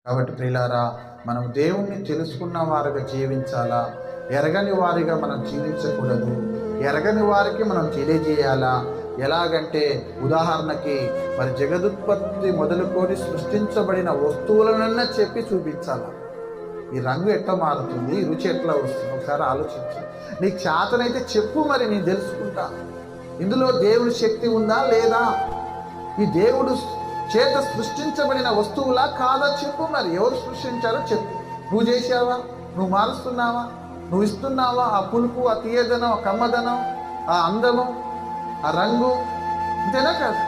కాబట్టి ప్రియులారా, మనం దేవుణ్ణి తెలుసుకున్న వారిగా జీవించాలా, ఎరగని వారిగా మనం జీవించకూడదు. ఎరగని వారికి మనం తెలియజేయాలా. ఎలాగంటే ఉదాహరణకి మరి జగదుత్పత్తి మొదలుకొని సృష్టించబడిన వస్తువులనన్నా చెప్పి చూపించాలా. ఈ రంగు ఎట్లా మారుతుంది, ఈ రుచి ఎట్లా వస్తుంది, ఒకసారి ఆలోచించు. నీకు చేతనైతే చెప్పు, మరి నేను తెలుసుకుంటా. ఇందులో దేవుడి శక్తి ఉందా లేదా, ఈ దేవుడు చేత సృష్టించబడిన వస్తువులా కాదా చెప్పు. మరి ఎవరు సృష్టించారో చెప్పు. నువ్వు చేసావా, నువ్వు మారుస్తున్నావా, నువ్వు ఇస్తున్నావా ఆ పులుపు, ఆ తీయదనం, ఆ కమ్మదనం, ఆ అందము, ఆ రంగు, ఇంతేనా కాదు?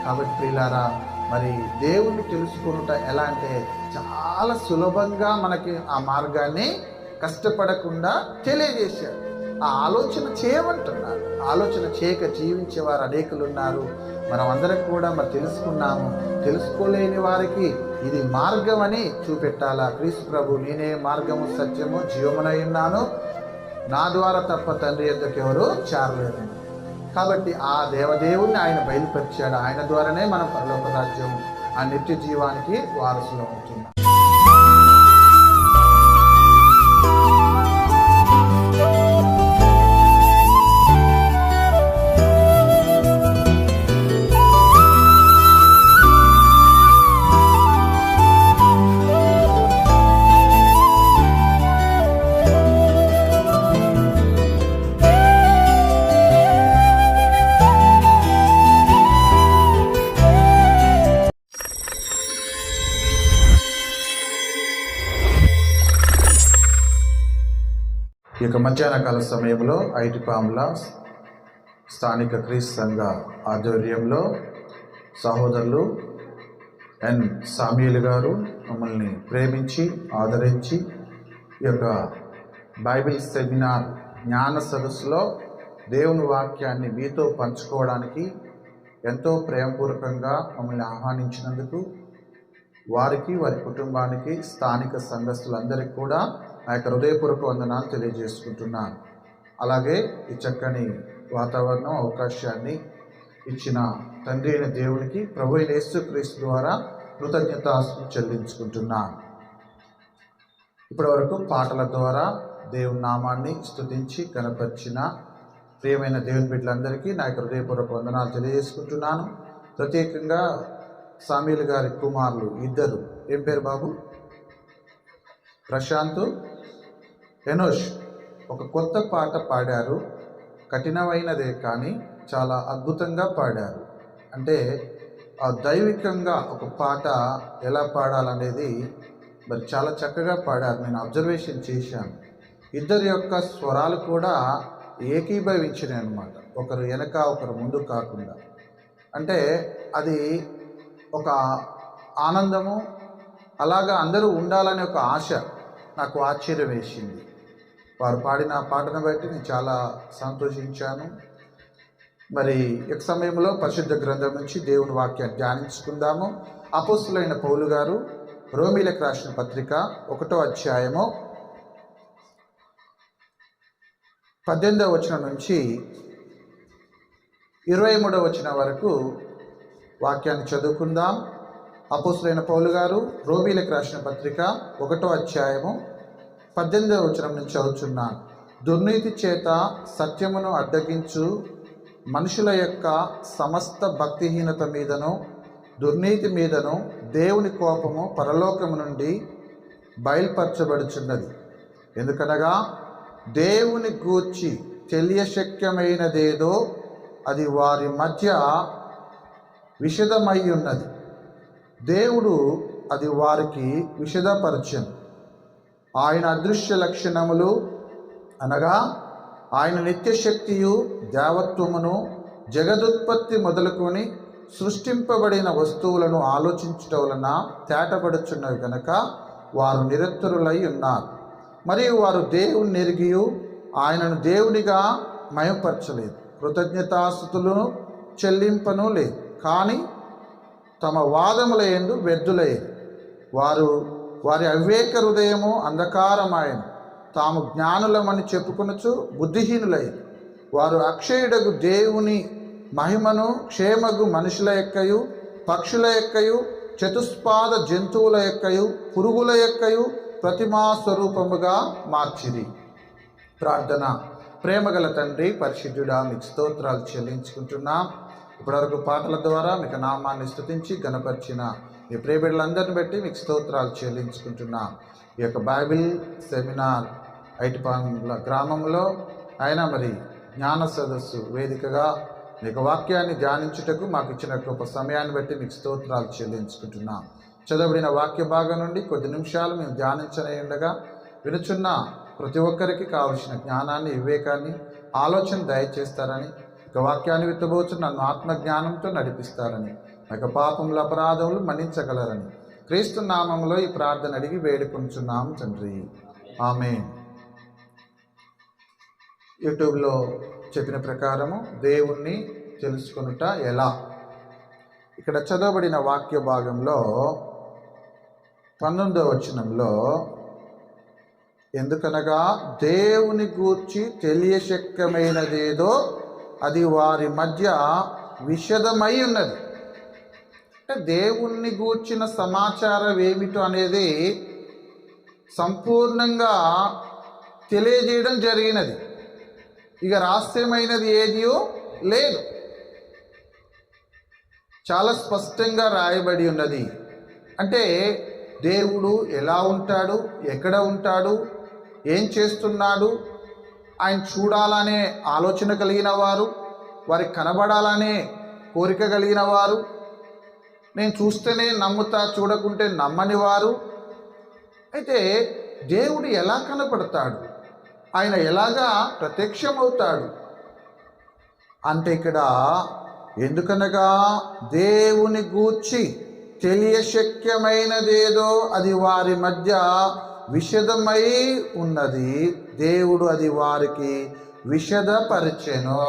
కాబట్టి ప్రియులారా, మరి దేవుణ్ణి తెలుసుకునుట ఎలా అంటే చాలా సులభంగా మనకి ఆ మార్గాన్ని కష్టపడకుండా తెలియజేశారు. ఆ ఆలోచన చేయమంటున్నారు. ఆలోచన చేయక జీవించేవారు అనేకులు ఉన్నారు. మనం అందరం కూడా మరి తెలుసుకున్నాము. తెలుసుకోలేని వారికి ఇది మార్గం అని చూపెట్టాలా. క్రీస్తు ప్రభు, నేనే మార్గము సత్యము జీవమునై ఉన్నాను, నా ద్వారా తప్ప తండ్రి యొద్దకు ఎవరు చేరలేరు. కాబట్టి ఆ దేవదేవుణ్ణి ఆయన బయలుపరిచాడు. ఆయన ద్వారానే మనం పరలోక రాజ్యం, ఆ నిత్య జీవానికి వారసులు అవుతున్నాం. ఈ యొక్క మధ్యాహ్నకాల సమయంలో ఐటిపాముల స్థానిక క్రీస్తు సంఘ ఆధ్వర్యంలో సహోదరులు ఎన్ సామ్యూల్ గారు మమ్మల్ని ప్రేమించి ఆదరించి ఈ యొక్క బైబిల్ సెమినార్ జ్ఞాన సదస్సులో దేవుని వాక్యాన్ని మీతో పంచుకోవడానికి ఎంతో ప్రేమపూర్వకంగా మమ్మల్ని ఆహ్వానించినందుకు వారికి, వారి కుటుంబానికి, స్థానిక సంఘస్థులందరికీ కూడా ఆ యొక్క హృదయపూర్వక వందనాలు తెలియజేసుకుంటున్నాను. అలాగే ఈ చక్కని వాతావరణం, అవకాశాన్ని ఇచ్చిన తండ్రి అయిన దేవునికి ప్రభు అయిన యేసుక్రీస్తు ద్వారా కృతజ్ఞతాస్తుతులు చెల్లించుకుంటున్నాను. ఇప్పటివరకు పాటల ద్వారా దేవుని నామాన్ని స్తుతించి కనపరిచిన ప్రియమైన దేవుని బిడ్డలందరికీ నా యొక్క హృదయపూర్వక వందనాలు తెలియజేసుకుంటున్నాను. ప్రత్యేకంగా సామ్యూల్ గారి కుమారులు ఇద్దరు, ఏం పేరు బాబు? ప్రశాంత్, ఎనోష్ ఒక కొత్త పాట పాడారు. కఠినమైనదే కానీ చాలా అద్భుతంగా పాడారు. అంటే ఆ దైవికంగా ఒక పాట ఎలా పాడాలనేది మరి చాలా చక్కగా పాడారు. నేను అబ్జర్వేషన్ చేశాను. ఇద్దరి యొక్క స్వరాలు కూడా ఏకీభవించినాయి అన్నమాట. ఒకరు వెనక, ఒకరు ముందు కాకుండా. అంటే అది ఒక ఆనందము, అలాగా అందరూ ఉండాలనే ఒక ఆశ నాకు ఆశ్చర్యం వేసింది. వారు పాడిన పాటను బట్టి నేను చాలా సంతోషించాను. మరి ఈ సమయంలో పరిశుద్ధ గ్రంథం నుంచి దేవుని వాక్యాన్ని ధ్యానించుకుందాము. అపోస్తులైన పౌలు గారు రోమీలకు రాసిన పత్రిక 1వ అధ్యాయము 18వ వచనం నుంచి 23వ వచనం వరకు వాక్యాన్ని చదువుకుందాం. అపోస్తులైన పౌలు గారు రోమీలకు రాసిన పత్రిక 1వ అధ్యాయము 18వ వచనం నుంచి చదువుచున్నాను. దుర్నీతి చేత సత్యమును అడ్డగించు మనుషుల యొక్క సమస్త భక్తిహీనత మీదను దుర్నీతి మీదను దేవుని కోపము పరలోకము నుండి బయలుపరచబడుచున్నది. ఎందుకనగా దేవుని గూర్చి తెలియశక్యమైనదేదో అది వారి మధ్య విషదమై ఉన్నది. దేవుడు అది వారికి విషదపరచను. ఆయన అదృశ్య లక్షణములు అనగా ఆయన నిత్యశక్తియు దేవత్వమును జగదుత్పత్తి మొదలుకొని సృష్టింపబడిన వస్తువులను ఆలోచించటం వలన తేటపడుచున్నవి కనుక వారు నిరత్తరులై ఉన్నారు. మరియు వారు దేవుని నెరిగియు ఆయనను దేవునిగా మయపరచలేదు, కృతజ్ఞతాస్తుతులను చెల్లింపను లేదు, కానీ తమ వాదముల యందు వ్యర్థులయ్యారు. వారి అవివేక హృదయము అంధకారమాయను, తాము జ్ఞానులమని చెప్పుకొనుచు బుద్ధిహీనులయ్యారు. వారు అక్షయుడగు దేవుని మహిమను క్షేమగు మనుషుల యొక్కయు పక్షుల యొక్కయు చతుష్పాద జంతువుల యొక్కయు పురుగుల యొక్కయు ప్రతిమా స్వరూపముగా మార్చిరి. ప్రార్థన. ప్రేమగల తండ్రి పరిశుద్ధుడా, మీకు స్తోత్రాలు చెల్లించుకుంటున్నాం. ఇప్పటివరకు పాటల ద్వారా మీకు నామాన్ని స్తుతించి గణపరిచిన మీ ప్రియబిడ్డలందరిని బట్టి మీకు స్తోత్రాలు చెల్లించుకుంటున్నాం. ఈ యొక్క బైబిల్ సెమినార్ ఐటిపాండ్ల గ్రామంలో ఆయన మరి జ్ఞాన సదస్సు వేదికగా మీకు వాక్యాన్ని ధ్యానించుటకు మాకు ఇచ్చిన గొప్ప సమయాన్ని బట్టి మీకు స్తోత్రాలు చెల్లించుకుంటున్నాం. చదవబడిన వాక్య భాగం నుండి కొద్ది నిమిషాలు మేము ధ్యానించనేయుండగా వినుచున్న ప్రతి ఒక్కరికి కావలసిన జ్ఞానాన్ని, వివేకాన్ని, ఆలోచన దయచేస్తారని, ఇక వాక్యాన్ని విత్తబోచు నన్ను ఆత్మజ్ఞానంతో నడిపిస్తారని, ఇక పాపముల అపరాధములు మన్నించగలరని క్రీస్తు నామంలో ఈ ప్రార్థన అడిగి వేడుకొంచున్నాం తండ్రి, ఆమేన్. యూట్యూబ్లో చెప్పిన ప్రకారము దేవుణ్ణి తెలుసుకొనుట ఎలా. ఇక్కడ చదవబడిన వాక్య భాగంలో 19వ వచనంలో, ఎందుకనగా దేవుని గూర్చి తెలియశక్యమైనదేదో అది వారి మధ్య విషదమై ఉన్నది. అంటే దేవుణ్ణి గూర్చిన సమాచారం ఏమిటో అనేది సంపూర్ణంగా తెలియజేయడం జరిగినది. ఇక రహస్యమైనది ఏదియో లేదు, చాలా స్పష్టంగా రాయబడి ఉన్నది. అంటే దేవుడు ఎలా ఉంటాడు, ఎక్కడ ఉంటాడు, ఏం చేస్తున్నాడు, ఆయన చూడాలనే ఆలోచన కలిగిన వారు, వారికి కనబడాలనే కోరిక కలిగిన వారు, నేను చూస్తేనే నమ్ముతా, చూడకుంటే నమ్మని వారు. అయితే దేవుడు ఎలా కనపడతాడు, ఆయన ఎలాగా ప్రత్యక్షమవుతాడు అంటే ఇక్కడ ఎందుకనగా దేవుని గూర్చి తెలియశక్యమైనదేదో అది వారి మధ్య విషదమై ఉన్నది. దేవుడు అది వారికి విషదపరిచెను.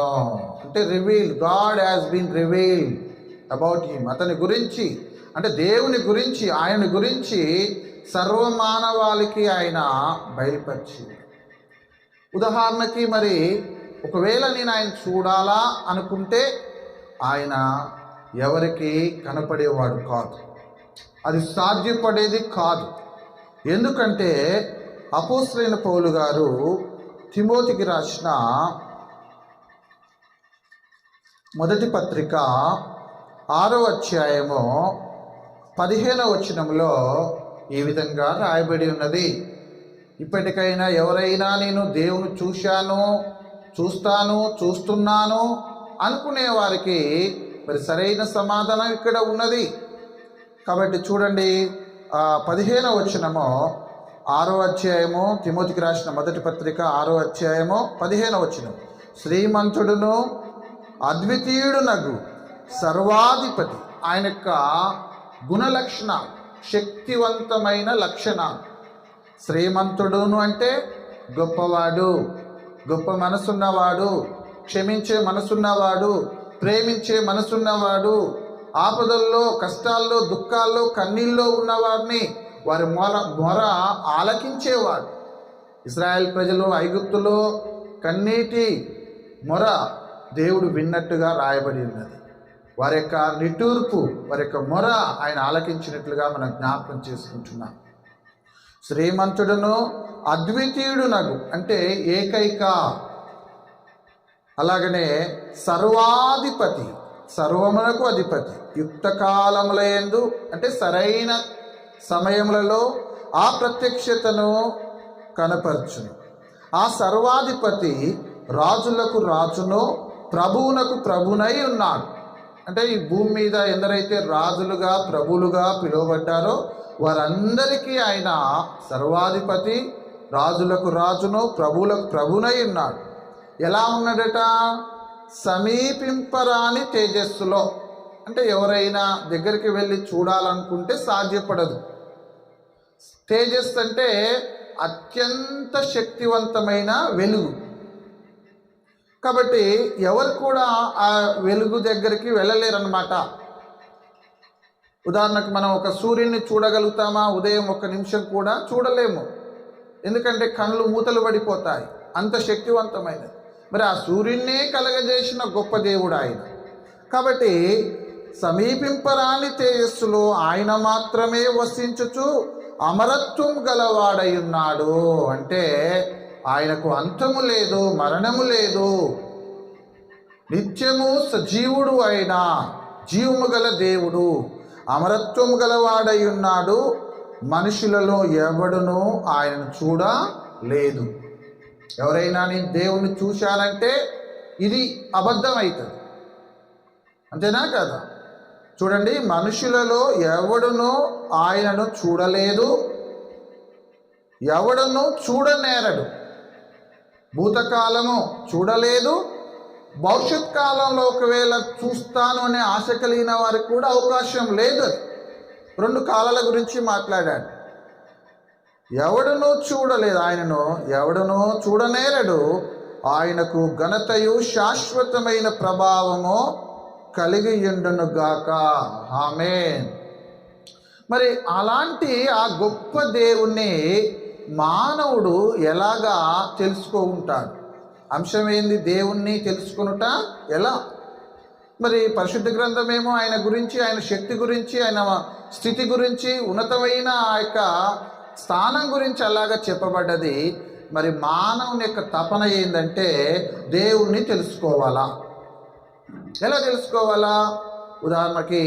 అంటే reveal, God has been revealed about him. అతని గురించి అంటే దేవుని గురించి, ఆయన గురించి సర్వమానవాళికి ఆయన బయలుపరిచింది. ఉదాహరణకి మరి ఒకవేళ నేను ఆయన చూడాలా అనుకుంటే ఆయన ఎవరికి కనపడేవాడు కాదు, అది సాధ్యపడేది కాదు. ఎందుకంటే అపోస్తలుడైన పౌలు గారు తిమోతికి రాసిన మొదటి పత్రిక 6వ అధ్యాయము 15వ వచనంలో ఈ విధంగా రాయబడి ఉన్నది. ఇప్పటికైనా ఎవరైనా నేను దేవుని చూశాను, చూస్తాను, చూస్తున్నాను అనుకునే వారికి మరి సరైన సమాధానం ఇక్కడ ఉన్నది. కాబట్టి చూడండి, 15వ వచనము 6వ అధ్యాయము, తిమోతికి రాసిన మొదటి పత్రిక 6వ అధ్యాయము 15వ వచనం. శ్రీమంతుడును అద్వితీయుడునగు సర్వాధిపతి, ఆయన యొక్క గుణలక్షణాలు, శక్తివంతమైన లక్షణాలు. శ్రీమంతుడును అంటే గొప్పవాడు, గొప్ప మనసున్నవాడు, క్షమించే మనసున్నవాడు, ప్రేమించే మనసున్నవాడు, ఆపదల్లో, కష్టాల్లో, దుఃఖాల్లో, కన్నీల్లో ఉన్నవారిని వారి మొర ఆలకించేవాడు. ఇశ్రాయేల్ ప్రజలు ఐగుప్తులో కన్నీటి మొర దేవుడు విన్నట్టుగా రాయబడి ఉన్నది. వారి యొక్క నిట్టూర్పు, వారి యొక్క మొర ఆయన ఆలకించినట్లుగా మనం జ్ఞాపకం చేసుకుంటున్నాం. శ్రీమంతుడును అద్వితీయుడునగు అంటే ఏకైక, అలాగనే సర్వాధిపతి, సర్వమునకు అధిపతి, యుక్త కాలములయందు అంటే సరైన సమయములలో ఆ ప్రత్యక్షతను కనపరచును. ఆ సర్వాధిపతి రాజులకు రాజును, ప్రభువునకు ప్రభునై ఉన్నాడు. అంటే ఈ భూమి మీద ఎందరైతే రాజులుగా, ప్రభులుగా పిలువబడ్డారో వారందరికీ ఆయన సర్వాధిపతి, రాజులకు రాజును, ప్రభువులకు ప్రభునై ఉన్నాడు. ఎలా ఉన్నాడట? సమీపింపరాని తేజస్సులో. అంటే ఎవరైనా దగ్గరికి వెళ్ళి చూడాలనుకుంటే సాధ్యపడదు. తేజస్సు అంటే అత్యంత శక్తివంతమైన వెలుగు. కాబట్టి ఎవరు కూడా ఆ వెలుగు దగ్గరికి వెళ్ళలేరన్నమాట. ఉదాహరణకు మనం ఒక సూర్యుడిని చూడగలుగుతామా? ఉదయం 1 నిమిషం కూడా చూడలేము, ఎందుకంటే కళ్ళు మూతలు పడిపోతాయి, అంత శక్తివంతమైనది. మరి ఆ సూర్యున్నే కలగజేసిన గొప్ప దేవుడు ఆయన. కాబట్టి సమీపింపరాని తేజస్సులో ఆయన మాత్రమే వసించుచు అమరత్వం గలవాడై ఉన్నాడు. అంటే ఆయనకు అంతము లేదు, మరణము లేదు, నిత్యము సజీవుడు అయిన జీవము గల దేవుడు, అమరత్వము గలవాడై ఉన్నాడు. మనుషులలో ఎవడునూ ఆయనను చూడలేదు. ఎవరైనా నేను దేవుణ్ణి చూశానంటే ఇది అబద్ధమవుతుంది, అంతేనా కదా? చూడండి, మనుషులలో ఎవడునూ ఆయనను చూడలేదు, ఎవడునూ చూడనేరడు. భూతకాలము చూడలేదు, భవిష్యత్ కాలంలో ఒకవేళ చూస్తాను అనే ఆశ కలిగిన వారికి కూడా అవకాశం లేదు. రెండు కాలాల గురించి మాట్లాడాడు. ఎవడునూ చూడలేదు, ఆయనను ఎవడునూ చూడనేరడు. ఆయనకు ఘనతయు శాశ్వతమైన ప్రభావము కలిగి ఉండును గాక. ఆమేన్. మరి అలాంటి ఆ గొప్ప దేవుణ్ణి మానవుడు ఎలాగా తెలుసుకుంటాడు? అంశం ఏంది? దేవుణ్ణి తెలుసుకొనుట ఎలా? మరి పరిశుద్ధ గ్రంథమేమో ఆయన గురించి, ఆయన శక్తి గురించి, ఆయన స్థితి గురించి, ఉన్నతమైన ఆ యొక్క స్థానం గురించి అలాగా చెప్పబడ్డది. మరి మానవుని యొక్క తపన ఏంటంటే దేవుణ్ణి తెలుసుకోవాలా. ఎలా తెలుసుకోవాలా? ఉదాహరణకి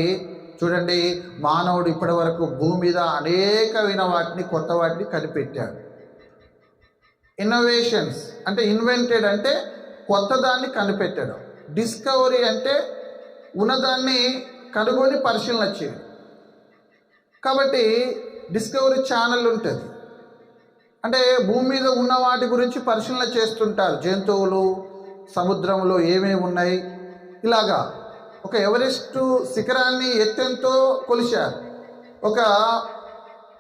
చూడండి, మానవుడు ఇప్పటి వరకు భూమి మీద అనేకమైన వాటిని, కొత్త వాటిని కనిపెట్టాడు. ఇన్నోవేషన్స్ అంటే ఇన్వెంటెడ్ అంటే కొత్త దాన్ని కనిపెట్టడం. డిస్కవరీ అంటే ఉన్నదాన్ని కనుగొని పరిశీలన చేయడం. కాబట్టి డిస్కవరీ ఛానల్ ఉంటుంది. అంటే భూమి మీద ఉన్న వాటి గురించి పరిశీలన చేస్తుంటారు. జంతువులు, సముద్రంలో ఏమేమి ఉన్నాయి, ఇలాగా. ఒక ఎవరెస్టు శిఖరాన్ని ఎత్తెంతో కొలిశారు. ఒక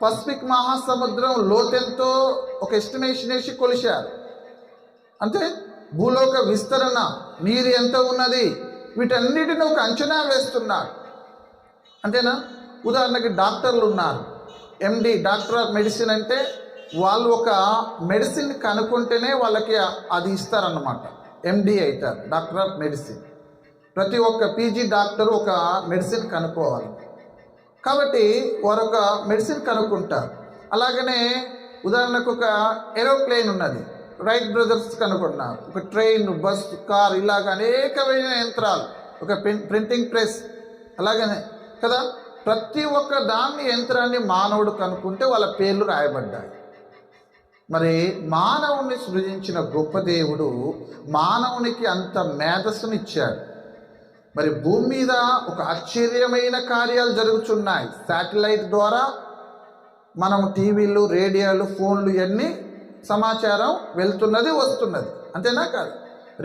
పసిఫిక్ మహాసముద్రం లోతెంతో ఒక ఎస్టిమేషన్ వేసి కొలిశారు. అంటే భూలోక విస్తరణ, నీరు ఎంత ఉన్నది, వీటన్నిటిని ఒక అంచనా వేస్తున్నారు. అంతేనా? ఉదాహరణకి డాక్టర్లు ఉన్నారు, ఎండి, డాక్టర్ ఆఫ్ మెడిసిన్. అంటే వాళ్ళు ఒక మెడిసిన్ కనుక్కుంటేనే వాళ్ళకి అది ఇస్తారన్నమాట. ఎండి అవుతారు, డాక్టర్ ఆఫ్ మెడిసిన్. ప్రతి ఒక్క పీజీ డాక్టరు ఒక మెడిసిన్ కనుక్కోవాలి. కాబట్టి వారు ఒక మెడిసిన్ కనుక్కుంటారు. అలాగనే ఉదాహరణకు ఒక ఏరోప్లేన్ ఉన్నది, రైట్ బ్రదర్స్ కనుక్కున్నారు. ఒక ట్రైన్, బస్, కార్, ఇలాగ అనేకమైన యంత్రాలు, ఒక ప్రింటింగ్ ప్రెస్, అలాగనే కదా. ప్రతి ఒక్క దాన్ని, యంత్రాన్ని మానవుడు కనుక్కుంటే వాళ్ళ పేర్లు రాయబడ్డాయి. మరి మానవుని సృజించిన గొప్ప దేవుడు మానవునికి అంత మేధస్సును ఇచ్చాడు. మరి భూమి మీద ఒక ఆశ్చర్యమైన కార్యాలు జరుగుతున్నాయి. శాటిలైట్ ద్వారా మనం టీవీలు, రేడియోలు, ఫోన్లు ఇవన్నీ సమాచారం వెళ్తున్నది, వస్తున్నది, అంతేనా కాదు?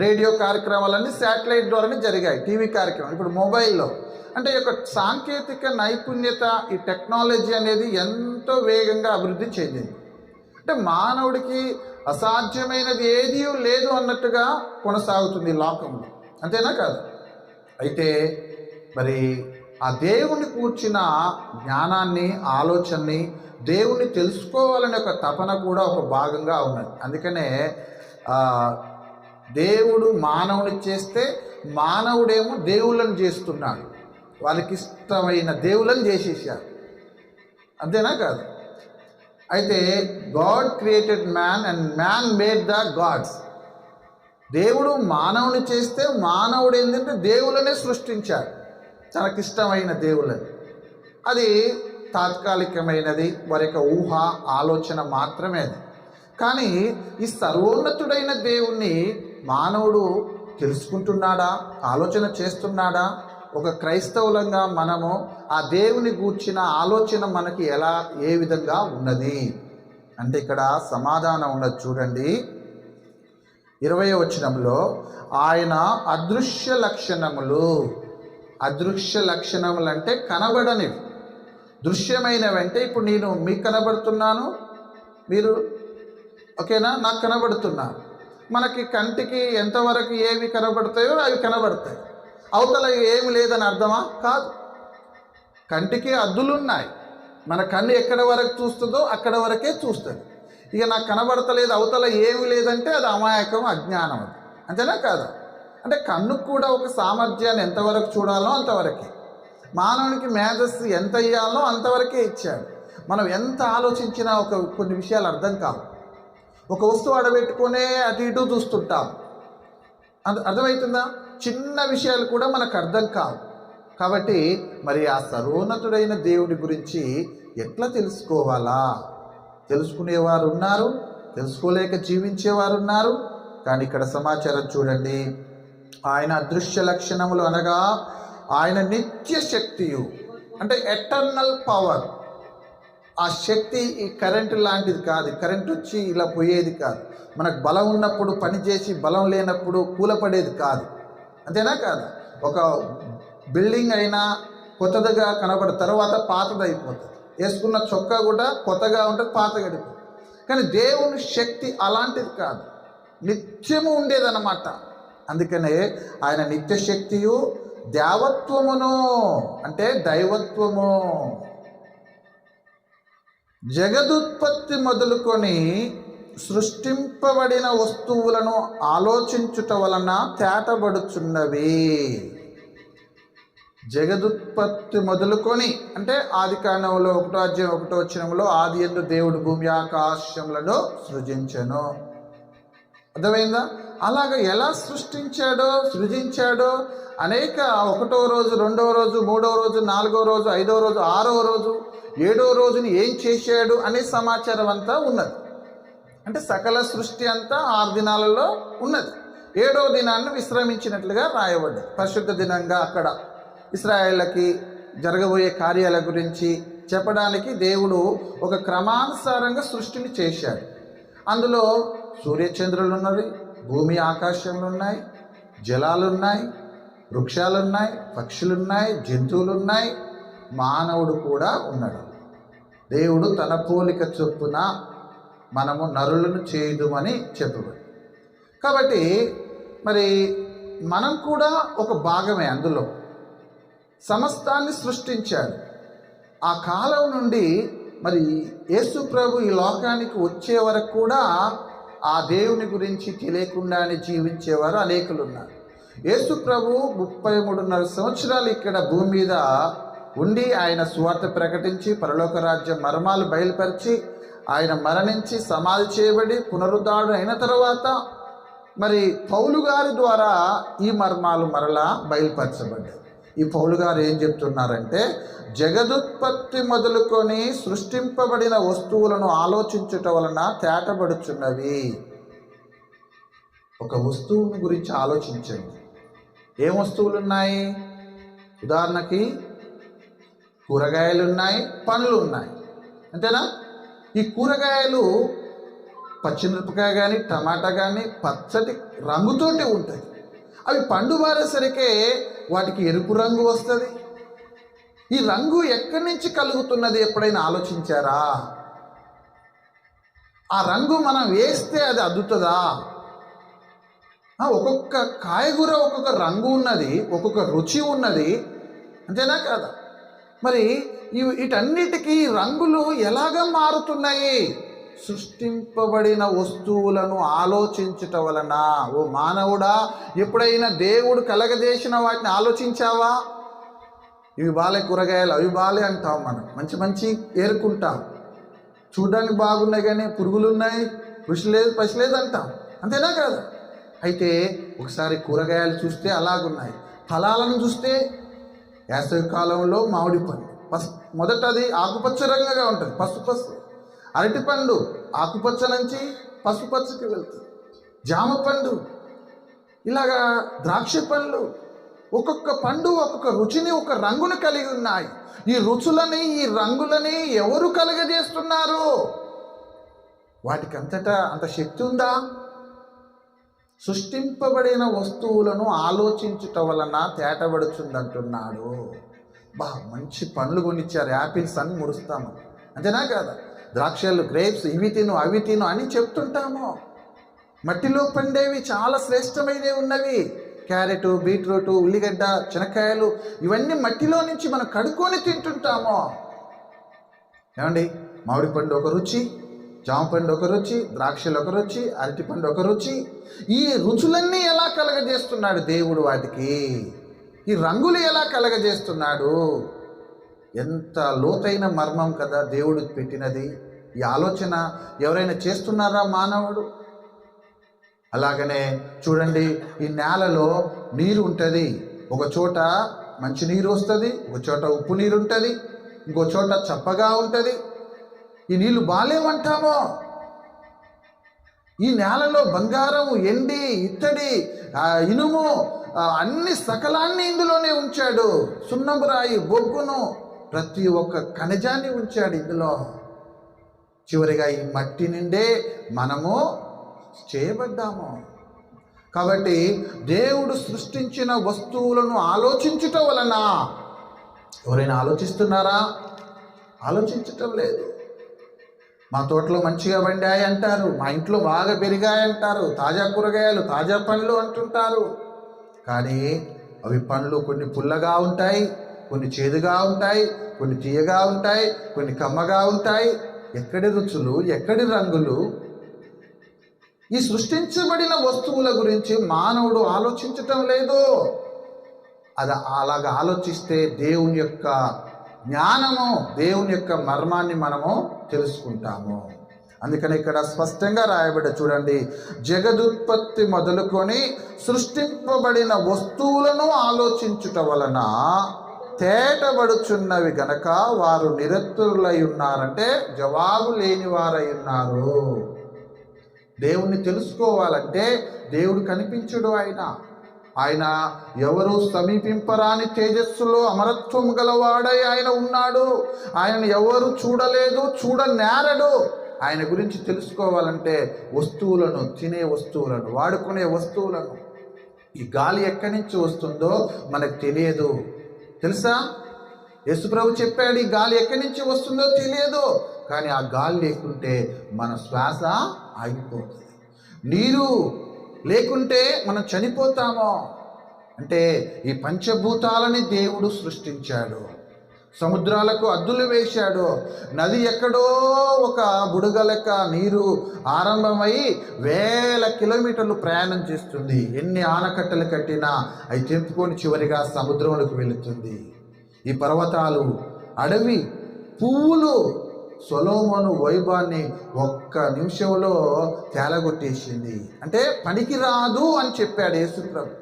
రేడియో కార్యక్రమాలన్నీ శాటిలైట్ ద్వారానే జరిగాయి. టీవీ కార్యక్రమాలు ఇప్పుడు మొబైల్లో. అంటే ఈ యొక్క సాంకేతిక నైపుణ్యత, ఈ టెక్నాలజీ అనేది ఎంతో వేగంగా అభివృద్ధి చెందింది. అంటే మానవుడికి అసాధ్యమైనది ఏదీ లేదు అన్నట్టుగా కొనసాగుతుంది లోకంలో, అంతేనా కాదు? అయితే మరి ఆ దేవుణ్ణి కూర్చిన జ్ఞానాన్ని, ఆలోచనని, దేవుణ్ణి తెలుసుకోవాలనే ఒక తపన కూడా ఒక భాగంగా ఉన్నది. అందుకనే దేవుడు మానవుని చేస్తే మానవుడేమో దేవుళ్ళని చేస్తున్నాడు. వాళ్ళకి ఇష్టమైన దేవుళ్ళని చేసేసారు, అంతేనా కాదు? అయితే God created man and man made the gods. దేవుడు మానవుని చేస్తే మానవుడు ఏంటంటే దేవుళ్ళనే సృష్టించాడు, తనకిష్టమైన దేవుళ్ళని. అది తాత్కాలికమైనది, వారి యొక్క ఊహ, ఆలోచన మాత్రమే అది. కానీ ఈ సర్వోన్నతుడైన దేవుణ్ణి మానవుడు తెలుసుకుంటున్నాడా, ఆలోచన చేస్తున్నాడా? ఒక క్రైస్తవులంగా మనము ఆ దేవుని గూర్చిన ఆలోచన మనకి ఏ విధంగా ఉన్నది అంటే ఇక్కడ సమాధానం ఉన్నది. చూడండి, 20వ వచనంలో ఆయన అదృశ్య లక్షణములు. అదృశ్య లక్షణములు అంటే కనబడనివి. దృశ్యమైనవి అంటే ఇప్పుడు నేను మీకు కనబడుతున్నాను, మీరు ఓకేనా, నాకు కనబడుతున్నారు. మనకి కంటికి ఎంతవరకు ఏవి కనబడతాయో అవి కనబడతాయి. అవతల ఏమి లేదని అర్థమా? కాదు. కంటికి అద్దులున్నాయి. మన కన్ను ఎక్కడ వరకు చూస్తుందో అక్కడ వరకే చూస్తుంది. ఇక నాకు కనబడతలేదు, అవతల ఏమి లేదంటే అది అమాయకం, అజ్ఞానం. అది అంతేనా కాదా? అంటే కన్నుకు కూడా ఒక సామర్థ్యాన్ని ఎంతవరకు చూడాలో అంతవరకే. మానవునికి మేధస్సు ఎంత ఇవ్వాలో అంతవరకే ఇచ్చాడు. మనం ఎంత ఆలోచించినా కొన్ని విషయాలు అర్థం కావు. ఒక వస్తువు ఆడబెట్టుకునే అటు ఇటు చూస్తుంటాం. అర్థమవుతుందా? చిన్న విషయాలు కూడా మనకు అర్థం కావు. కాబట్టి మరి ఆ సర్వోన్నతుడైన దేవుడి గురించి ఎట్లా తెలుసుకోవాలా? తెలుసుకునేవారు ఉన్నారు, తెలుసుకోలేక జీవించేవారు ఉన్నారు. కానీ ఇక్కడ సమాచారం చూడండి. ఆయన అదృశ్య లక్షణములు అనగా ఆయన నిత్య శక్తియు, అంటే ఎటర్నల్ పవర్. ఆ శక్తి ఈ కరెంటు లాంటిది కాదు. కరెంట్ వచ్చి ఇలా పోయేది కాదు. మనకు బలం ఉన్నప్పుడు పనిచేసి బలం లేనప్పుడు కూలపడేది కాదు. అంతేనా కాదు? ఒక బిల్డింగ్ అయినా కొత్తదిగా కనబడి తర్వాత పాతదైపోతుంది. వేసుకున్న చొక్కా కూడా కొత్తగా ఉంటుంది, పాతగడిపోతుంది. కానీ దేవుని శక్తి అలాంటిది కాదు, నిత్యము ఉండేదన్నమాట. అందుకనే ఆయన నిత్య శక్తియు దేవత్వమును, అంటే దైవత్వము. జగదుత్పత్తి మొదలుకొని సృష్టింపబడిన వస్తువులను ఆలోచించుట వలన తేటబడుచున్నవి. జగదుత్పత్తి మొదలుకొని అంటే ఆది కాండంలో 1:1 ఆది యందు దేవుడు భూమి ఆకాశములను సృజించెను. అర్థమైందా? అలాగ ఎలా సృజించాడో అనేక 1వ రోజు, 2వ రోజు, 3వ రోజు, 4వ రోజు, 5వ రోజు, 6వ రోజు, 7వ రోజుని ఏం చేశాడు అనే సమాచారం అంతా ఉన్నది. అంటే సకల సృష్టి అంతా 6 దినాలలో ఉన్నది. 7వ దినాన్ని విశ్రమించినట్లుగా రాయబడ్డది. పరిశుద్ధ దినంగా అక్కడ ఇశ్రాయేళ్ళకి జరగబోయే కార్యాల గురించి చెప్పడానికి దేవుడు ఒక క్రమానుసారంగా సృష్టిని చేశాడు. అందులో సూర్యచంద్రులు ఉన్నవి, భూమి ఆకాశంలో ఉన్నాయి, జలాలున్నాయి, వృక్షాలున్నాయి, పక్షులున్నాయి, జంతువులున్నాయి, మానవుడు కూడా ఉన్నాడు. దేవుడు తన పోలిక చొప్పున మనము నరులను చేయుదుమని చెప్పబడి. కాబట్టి మరి మనం కూడా ఒక భాగమే. అందులో సమస్తాన్ని సృష్టించాడు. ఆ కాలం నుండి మరి యేసు ప్రభు ఈ లోకానికి వచ్చే వరకు కూడా ఆ దేవుని గురించి తెలియకుండానే జీవించేవారు అనేకులు ఉన్నారు. యేసు ప్రభు 33.5 సంవత్సరాలు ఇక్కడ భూమి మీద ఉండి ఆయన సువార్త ప్రకటించి పరలోక రాజ్య మర్మాలు బయలుపరిచి ఆయన మరణించి సమాధి చేయబడి పునరుద్ధారణ అయిన తర్వాత మరి పౌలు గారి ద్వారా ఈ మర్మాలు మరలా బయలుపరచబడ్డాయి. ఈ పౌలు గారు ఏం చెప్తున్నారంటే, జగదుత్పత్తి మొదలుకొని సృష్టింపబడిన వస్తువులను ఆలోచించుట వలన తేటబడుచున్నవి. ఒక వస్తువుని గురించి ఆలోచించండి. ఏం వస్తువులు ఉన్నాయి? ఉదాహరణకి కూరగాయలు ఉన్నాయి, పండ్లు ఉన్నాయి, అంతేనా? ఈ కూరగాయలు పచ్చిమిరపకాయ కానీ టమాటా కానీ పచ్చటి రంగుతోటి ఉంటాయి. అవి పండు బారేసరికే వాటికి ఎరుపు రంగు వస్తుంది. ఈ రంగు ఎక్కడి నుంచి కలుగుతున్నది ఎప్పుడైనా ఆలోచించారా? ఆ రంగు మనం వేస్తే అది అద్దుతుందా? ఒక్కొక్క కాయగూర ఒక్కొక్క రంగు ఉన్నది, ఒక్కొక్క రుచి ఉన్నది, అంతేనా కాదా? మరి వీటన్నిటికీ రంగులు ఎలాగ మారుతున్నాయి? సృష్టింపబడిన వస్తువులను ఆలోచించుట వలన. ఓ మానవుడా, ఎప్పుడైనా దేవుడు కలగజేసిన వాటిని ఆలోచించావా? ఇవి బాలే కూరగాయలు, అవి బాలే అంటాం. మనం మంచి మంచి ఏరుకుంటాం, చూడడానికి బాగున్నాయి కానీ పురుగులు ఉన్నాయి, రుచి లేదు, పసి లేదు అంటాం, అంతేనా కాదు? అయితే ఒకసారి కూరగాయలు చూస్తే అలాగున్నాయి. ఫలాలను చూస్తే వేసవి కాలంలో మామిడి పండు మొదట అది ఆకుపచ్చ రంగుగా ఉంటుంది, పసుపు. అరటిపండు ఆకుపచ్చ నుంచి పసుపచ్చకి వెళ్తుంది. జామ పండు, ఇలాగా ద్రాక్ష పండ్లు, ఒక్కొక్క పండు ఒక్కొక్క రుచిని, ఒక రంగుని కలిగి ఉన్నాయి. ఈ రుచులని, ఈ రంగులని ఎవరు కలగజేస్తున్నారు? వాటికి అంతటా అంత శక్తి ఉందా? సృష్టింపబడిన వస్తువులను ఆలోచించుట వలన తేటబడుచుందంటున్నాడు. మంచి పండ్లు కొనిచ్చారు, యాపిల్స్ అని మురుస్తాము, అంతేనా కాదా? ద్రాక్షలు, గ్రేప్స్, ఇవి తిను అవి తిను అని చెప్తుంటాము. మట్టిలో పండేవి చాలా శ్రేష్టమైనవి ఉన్నవి. క్యారెట్, బీట్రూట్, ఉల్లిగడ్డ, చెనక్కాయలు, ఇవన్నీ మట్టిలో నుంచి మనం కడుక్కొని తింటుంటాము. ఏమండి, మామిడి పండు ఒక రుచి, జామ పండు ఒక రుచి, ద్రాక్షలు ఒక రుచి, అరటి పండు ఒక రుచి. ఈ రుచులన్నీ ఎలా కలగజేస్తున్నాడు దేవుడు వాటికి? ఈ రంగులు ఎలా కలగజేస్తున్నాడు? ఎంత లోతైన మర్మం కదా దేవుడు పెట్టినది. ఈ ఆలోచన ఎవరైనా చేస్తున్నారా మానవుడు? అలాగనే చూడండి, ఈ నేలలో నీరు ఉంటుంది, ఒక చోట మంచి నీరు వస్తుంది, ఒక చోట ఉప్పు నీరు ఉంటుంది, ఇంకో చోట చప్పగా ఉంటుంది. ఈ నీళ్లు బాలేమంటామో. ఈ నేలలో బంగారం, ఎండి, ఇత్తడి, ఇనుము, అన్ని సకలాన్ని ఇందులోనే ఉంచాడు. సున్నపు రాయి, బొగ్గును, ప్రతి ఒక్క ఖనిజాన్ని ఉంచాడు ఇందులో. చివరిగా ఈ మట్టి నిండే మనము చేయబడ్డాము. కాబట్టి దేవుడు సృష్టించిన వస్తువులను ఆలోచించటం వలన ఎవరైనా ఆలోచిస్తున్నారా? ఆలోచించటం లేదు. మా తోటలో మంచిగా పండాయి అంటారు, మా ఇంట్లో బాగా పెరిగాయి అంటారు, తాజా కూరగాయలు, తాజా పండ్లు అంటుంటారు. కానీ అవి పండ్లు కొన్ని పుల్లగా ఉంటాయి, కొన్ని చేదుగా ఉంటాయి, కొన్ని తీయగా ఉంటాయి, కొన్ని కమ్మగా ఉంటాయి. ఎక్కడి రుచులు, ఎక్కడి రంగులు? ఈ సృష్టించబడిన వస్తువుల గురించి మానవుడు ఆలోచించటం లేదు. అది అలాగ ఆలోచిస్తే దేవుని యొక్క జ్ఞానము, దేవుని యొక్క మర్మాన్ని మనము తెలుసుకుంటాము. అందుకని ఇక్కడ స్పష్టంగా రాయబడ్డ చూడండి, జగదుత్పత్తి మొదలుకొని సృష్టింపబడిన వస్తువులను ఆలోచించుట వలన తేటబడుచున్నవి గనక వారు నిరతులై ఉన్నారంటే జవాబు లేని వారై ఉన్నారు. దేవుణ్ణి తెలుసుకోవాలంటే దేవుడు కనిపించడు. ఆయన ఎవరు సమీపింపరాని తేజస్సులో అమరత్వం గలవాడై ఆయన ఉన్నాడు. ఆయనను ఎవరు చూడలేదు, చూడనేరడు. ఆయన గురించి తెలుసుకోవాలంటే వస్తువులను, తినే వస్తువులను, వాడుకునే వస్తువులను, ఈ గాలి ఎక్కడి నుంచి వస్తుందో మనకు తెలియదు. తెలుసా? యేసుప్రభు చెప్పాడు, ఈ గాలి ఎక్కడి నుంచి వస్తుందో తెలియదు. కానీ ఆ గాలి లేకుంటే మన శ్వాస ఆగిపోతుంది. నీరు లేకుంటే మనం చనిపోతాము. అంటే ఈ పంచభూతాలని దేవుడు సృష్టించాడు. సముద్రాలకు అద్దులు వేశాడు. నది ఎక్కడో ఒక బుడగ లెక్క నీరు ఆరంభమై వేల కిలోమీటర్లు ప్రయాణం చేస్తుంది. ఎన్ని ఆనకట్టలు కట్టినా అవి తెంపుకొని చివరిగా సముద్రంలోకి వెళుతుంది. ఈ పర్వతాలు, అడవి, పువ్వులు సొలొమోను వైభవాన్ని ఒక్క నిమిషంలో తేలగొట్టేసింది. అంటే పనికి రాదు అని చెప్పాడు యేసుప్రభు.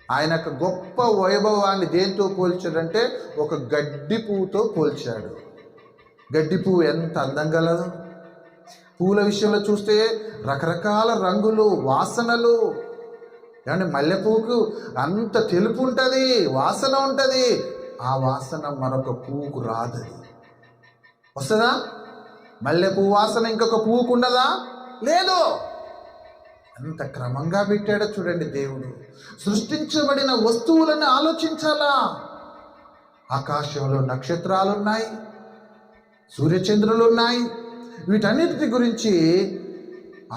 ఆయన గొప్ప వైభవాన్ని దేంతో పోల్చాడంటే ఒక గడ్డి పువ్వుతో పోల్చాడు. గడ్డి పువ్వు ఎంత అందం గలదు! పువ్వుల విషయంలో చూస్తే రకరకాల రంగులు, వాసనలు. ఏమంటే మల్లెపువ్వుకు అంత తెలుపు ఉంటుంది, వాసన ఉంటుంది. ఆ వాసన మరొక పువ్వుకు రాదది. వస్తుందా? మల్లె పువ్వు వాసన ఇంకొక పువ్వుకు ఉండదా? లేదు. అంత క్రమంగా పెట్టాడో చూడండి దేవుడు. సృష్టించబడిన వస్తువులను ఆలోచించాలా. ఆకాశంలో నక్షత్రాలు ఉన్నాయి, సూర్యచంద్రులు ఉన్నాయి. వీటన్నిటి గురించి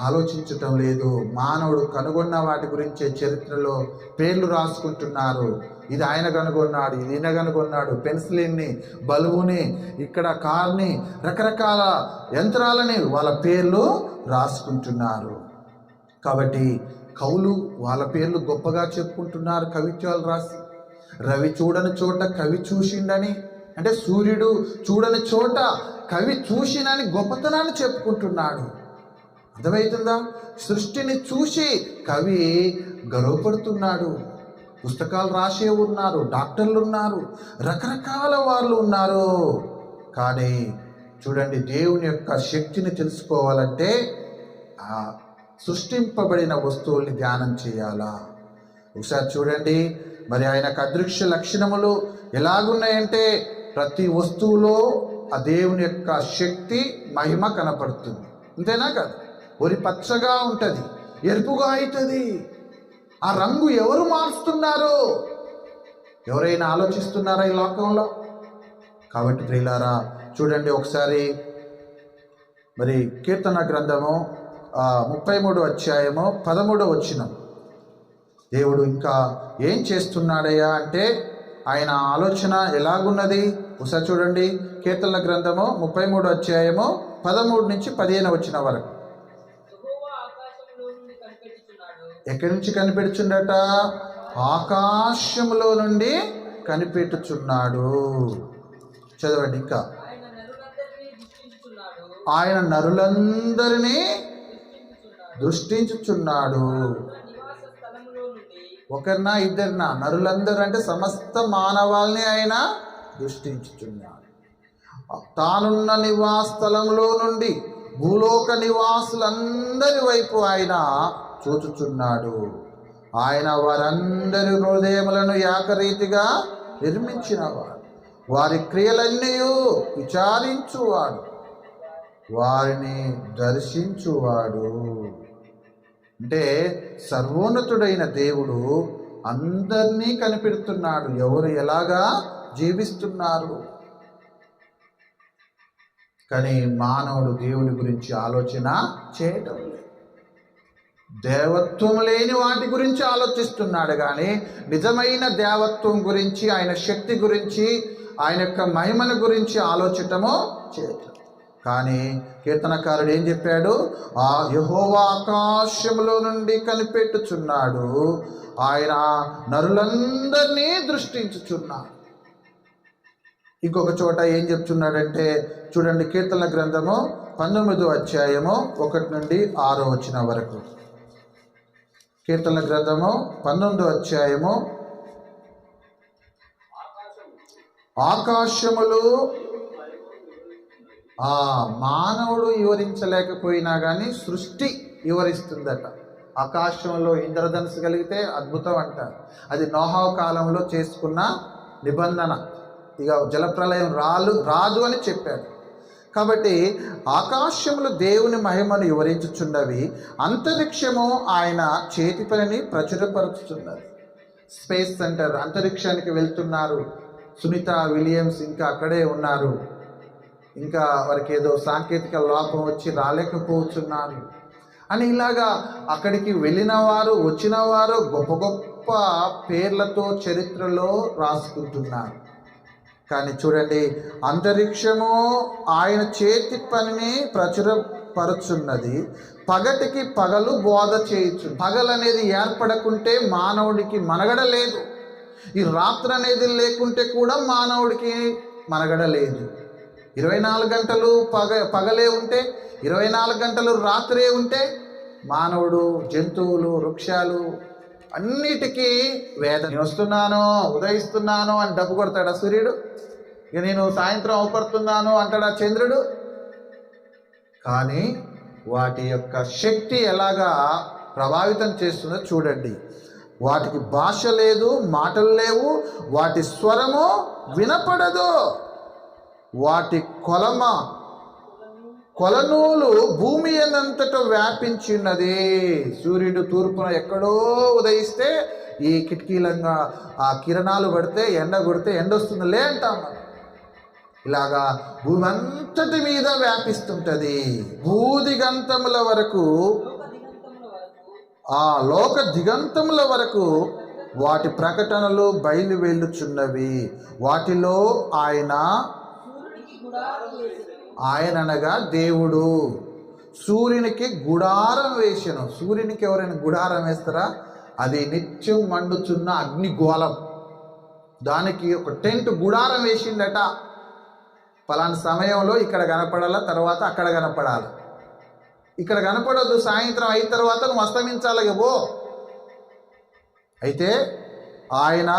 ఆలోచించటం లేదు. మానవుడు కనుగొన్న వాటి గురించే చరిత్రలో పేర్లు రాసుకుంటున్నారు. ఇది ఆయన కనుగొన్నాడు, ఇది ఈయన కనుగొన్నాడు. పెన్సిల్ని, బల్బుని, ఇక్కడ కార్ని, రకరకాల యంత్రాలని వాళ్ళ పేర్లు రాసుకుంటున్నారు. కాబట్టి కవులు వాళ్ళ పేర్లు గొప్పగా చెప్పుకుంటున్నారు, కవిత్వాలు రాసి. రవి చూడని చోట కవి చూసిండని, అంటే సూర్యుడు చూడని చోట కవి చూసినని గొప్పతనాన్ని చెప్పుకుంటున్నాడు. అర్థమవుతుందా? సృష్టిని చూసి కవి గర్వపడుతున్నాడు. పుస్తకాలు రాసే ఉన్నారు, డాక్టర్లు ఉన్నారు, రకరకాల వాళ్ళు ఉన్నారు. కానీ చూడండి, దేవుని యొక్క శక్తిని తెలుసుకోవాలంటే ఆ సృష్టింపబడిన వస్తువుల్ని ధ్యానం చేయాలా. ఒకసారి చూడండి, మరి ఆయనకు అదృశ్య లక్షణములు ఎలాగున్నాయంటే ప్రతి వస్తువులో ఆ దేవుని యొక్క శక్తి, మహిమ కనపడుతుంది. అంతేనా కాదు? ఒరి పచ్చగా ఉంటుంది, ఎరుపుగా అవుతుంది. ఆ రంగు ఎవరు మారుస్తున్నారు? ఎవరైనా ఆలోచిస్తున్నారా ఈ లోకంలో? కాబట్టి ప్రియులారా చూడండి ఒకసారి, మరి కీర్తన గ్రంథము 33వ అధ్యాయము 13వ వచనం. దేవుడు ఇంకా ఏం చేస్తున్నాడయ్యా అంటే ఆయన ఆలోచన ఎలాగున్నది ఒకసారి చూడండి. కీర్తనల గ్రంథము 33వ అధ్యాయము 13 నుంచి 15 వచనం వరకు. ఎక్కడి నుంచి కనిపెడుచుండట? ఆకాశములో నుండి కనిపెట్టుచున్నాడు. చదవండి ఇంకా. ఆయన నరులందరినీ దృష్టించుచున్నాడు. ఒకరినా ఇద్దరినా? నరులందరూ అంటే సమస్త మానవాల్ని ఆయన దృష్టించుచున్నాడు. తానున్న నివాస స్థలంలో నుండి భూలోక నివాసులందరి వైపు ఆయన చూచుచున్నాడు. ఆయన వారందరి హృదయములను ఏకరీతిగా నిర్మించినవాడు, వారి క్రియలన్నీ విచారించువాడు, వారిని దర్శించువాడు. అంటే సర్వోన్నతుడైన దేవుడు అందరినీ కనిపెడుతున్నాడు, ఎవరు ఎలాగా జీవిస్తున్నారు. కానీ మానవుడు దేవుని గురించి ఆలోచన చేయటం లేదు. దేవత్వం లేని వాటి గురించి ఆలోచిస్తున్నాడు కానీ నిజమైన దేవత్వం గురించి, ఆయన శక్తి గురించి, ఆయన యొక్క మహిమను గురించి ఆలోచించటము చేయటం. కానీ కీర్తనకారుడు ఏం చెప్పాడు? ఆ యెహోవా ఆకాశములో నుండి కనిపెట్టుచున్నాడు, ఆయన నరులందరినీ దృష్టించుచున్నాడు. ఇంకొక చోట ఏం చెప్తున్నాడంటే చూడండి, కీర్తనల గ్రంథము 19వ అధ్యాయము 1 నుండి 6వ వచనం వరకు. కీర్తనల గ్రంథము 19వ అధ్యాయము. ఆకాశములు మానవుడు వివరించలేకపోయినా కానీ సృష్టి వివరిస్తుందట. ఆకాశంలో ఇంద్రధనుసు కలిగితే అద్భుతం అంటారు. అది నోహా కాలంలో చేసుకున్న నిబంధన. ఇక జలప్రలయం రాదు అని చెప్పాడు. కాబట్టి ఆకాశములు దేవుని మహిమను వివరించుచున్నవి, అంతరిక్షము ఆయన చేతి పనిని ప్రచురపరుచుతున్నది. స్పేస్ సెంటర్, అంతరిక్షానికి వెళ్తున్నారు. సునీత విలియమ్స్ ఇంకా అక్కడే ఉన్నారు. ఇంకా వారికి ఏదో సాంకేతిక లోపం వచ్చి రాలేకపోతున్నారు అని ఇలాగా అక్కడికి వెళ్ళిన వారు, వచ్చిన వారు గొప్ప గొప్ప పేర్లతో చరిత్రలో రాసుకుంటున్నారు. కానీ చూడండి, అంతరిక్షము ఆయన చేతి పనిని ప్రచురపరుచున్నది, పగటికి పగలు బోధ చేయొచ్చు. పగలు అనేది ఏర్పడకుంటే మానవుడికి మనుగడ లేదు. ఈ రాత్రి అనేది లేకుంటే కూడా మానవుడికి మనుగడ లేదు. 24 గంటలు పగలే ఉంటే, 24 గంటలు రాత్రే ఉంటే మానవుడు, జంతువులు, వృక్షాలు అన్నిటికీ వేదన. నేను వస్తున్నాను, ఉదయిస్తున్నాను అని డబ్బు కొడతాడా సూర్యుడు? ఇక నేను సాయంత్రం అవపడుతున్నాను అంటాడా చంద్రుడు? కానీ వాటి యొక్క శక్తి ఎలాగా ప్రభావితం చేస్తుందో చూడండి. వాటికి భాష లేదు, మాటలు లేవు, వాటి స్వరము వినపడదు. వాటి కొలనూలు భూమి అనంతటా వ్యాపించినది. సూర్యుడు తూర్పున ఎక్కడో ఉదయిస్తే ఈ కిటికీలంగా ఆ కిరణాలు పడితే ఎండ కొడితే ఎండ వస్తుంది లే అంటాం. ఇలాగా భూమి అంతటి మీద వ్యాపిస్తుంటది. భూదిగంతముల వరకు, ఆ లోక దిగంతముల వరకు వాటి ప్రకటనలు బయలు వెళ్ళుచున్నవి. వాటిలో ఆయన అనగా దేవుడు సూర్యునికి గుడారం వేసెను. సూర్యునికి ఎవరైనా గుడారం వేస్తారా? అది నిత్యం మండుచున్న అగ్నిగోళం. దానికి ఒక టెంట్ గుడారం వేసిండట. పలానా సమయంలో ఇక్కడ కనపడాల, తర్వాత అక్కడ కనపడాలి. ఇక్కడ కనపడద్దు, సాయంత్రం అయిన తర్వాత నువ్వు అస్తమించాలి పో. అయితే ఆయన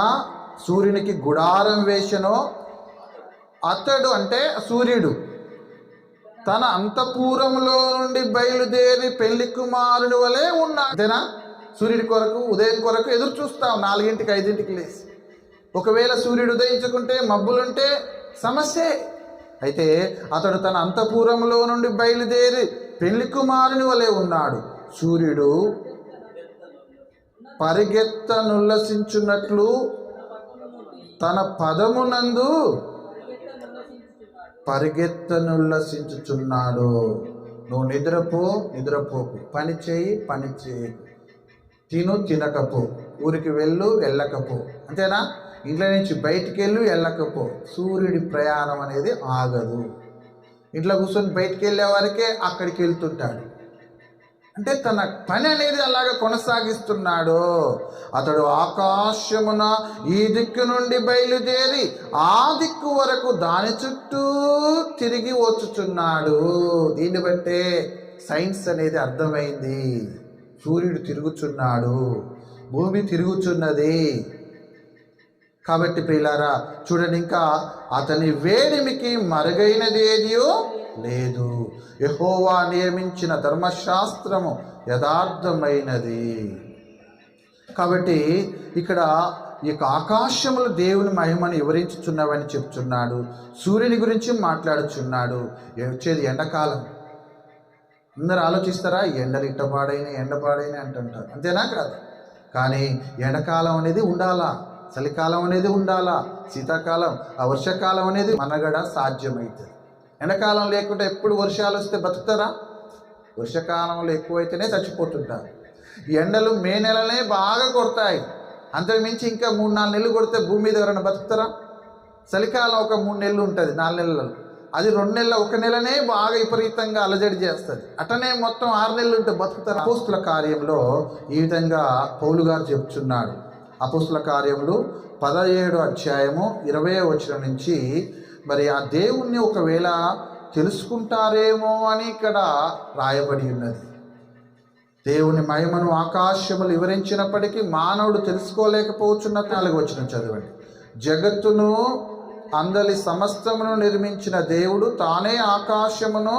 సూర్యునికి గుడారం వేసెను. అతడు అంటే సూర్యుడు తన అంతఃపురములో నుండి బయలుదేరి పెళ్లి కుమారుని వలె ఉన్నాడు. అంతేనా? సూర్యుడి కొరకు, ఉదయం కొరకు ఎదురు చూస్తాం 4ంటికి 5ంటికి లేచి. ఒకవేళ సూర్యుడు ఉదయించుకుంటే మబ్బులుంటే సమస్యే. అయితే అతడు తన అంతఃపురములో నుండి బయలుదేరి పెళ్లి కుమారుని వలె ఉన్నాడు. సూర్యుడు పరిగెత్తనుల్లసించున్నట్లు తన పదమునందు పరిగెత్తనుల్లసించుచున్నాడు. నువ్వు నిద్రపోకు, పని చేయి, తినకపో, ఊరికి వెళ్ళకపో. అంతేనా? ఇంట్లో నుంచి బయటికి వెళ్ళకపో. సూర్యుడి ప్రయాణం అనేది ఆగదు. ఇంట్లో కూర్చొని బయటికి వెళ్ళే వారికే అక్కడికి వెళ్తుంటాడు. అంటే తన పని అనేది అలాగ కొనసాగిస్తున్నాడు. అతడు ఆకాశమున ఈ దిక్కు నుండి బయలుదేరి ఆ దిక్కు వరకు దాని చుట్టూ తిరిగి వచ్చుచున్నాడు. దీన్ని బట్టే సైన్స్ అనేది అర్థమైంది. సూర్యుడు తిరుగుచున్నాడు, భూమి తిరుగుచున్నది. కాబట్టి ప్రియులారా చూడండి, ఇంకా అతని వేడిమికి మరుగైనది ఏదియో లేదు. యెహోవా నియమించిన ధర్మశాస్త్రము యథార్థమైనది. కాబట్టి ఇక్కడ ఈ యొక్క ఆకాశములు దేవుని మహిమను వివరించుచున్నవని చెప్తున్నాడు. సూర్యుని గురించి మాట్లాడుచున్నాడు. వచ్చేది ఎండాకాలం. అందరూ ఆలోచిస్తారా, ఎండలు ఇట్టపాడైన ఎండపాడైన అంటుంటారు, అంతేనా కాదు? కానీ ఎండాకాలం అనేది ఉండాలా, చలికాలం అనేది ఉండాలా, శీతాకాలం ఆ వర్షాకాలం అనేది మనగడ సాధ్యమవుతుంది. ఎండాకాలం లేకుండా ఎప్పుడు వర్షాలు వస్తే బతుకుతారా? వర్షాకాలంలో ఎక్కువైతేనే చచ్చిపోతుంటారు. ఎండలు మే నెలనే బాగా కొడతాయి, అంతకుమించి ఇంకా 3-4 నెలలు కొడితే భూమి మీద ఎవరైనా బతుకుతారా? చలికాలం ఒక 3 నెలలు ఉంటుంది, 4 నెలలు, అది 2 నెలల 1 నెలనే బాగా విపరీతంగా అలజడి చేస్తుంది. అటనే మొత్తం 6 నెలలు ఉంటే బతుకుతారు. అపోస్తుల కార్యంలో ఈ విధంగా పౌలు గారు చెప్తున్నాడు. అపోస్తుల కార్యములు 17వ అధ్యాయము 20వ వచనం నుంచి, మరి ఆ దేవుణ్ణి ఒకవేళ తెలుసుకుంటారేమో అని ఇక్కడ రాయబడి ఉన్నది. దేవుని మహిమను ఆకాశములు వివరించినప్పటికీ మానవుడు తెలుసుకోలేకపోతున్న 4వ వచనం చదవండి. జగత్తును అందలి సమస్తమును నిర్మించిన దేవుడు తానే ఆకాశమును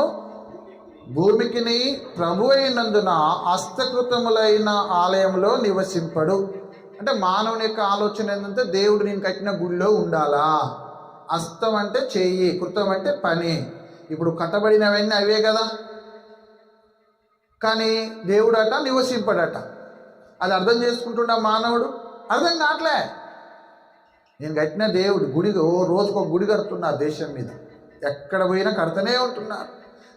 భూమికిని ప్రభు అయినందున హస్తకృతములైన ఆలయంలో నివసింపడు. అంటే మానవుని యొక్క ఆలోచన ఏంటంటే, దేవుడు నేను కట్టిన గుడిలో ఉండాలా. హస్తం అంటే చెయ్యి, కృతం అంటే పని. ఇప్పుడు కట్టబడినవన్నీ అవే కదా. కానీ దేవుడు అట నివసింపడట. అది అర్థం చేసుకుంటున్నా మానవుడు? అర్థం కావట్లే. నేను కట్టిన దేవుడు గుడి, రోజుకు ఒక గుడి కడుతున్నారు దేశం మీద, ఎక్కడ పోయినా కడుతూనే ఉంటున్నారు.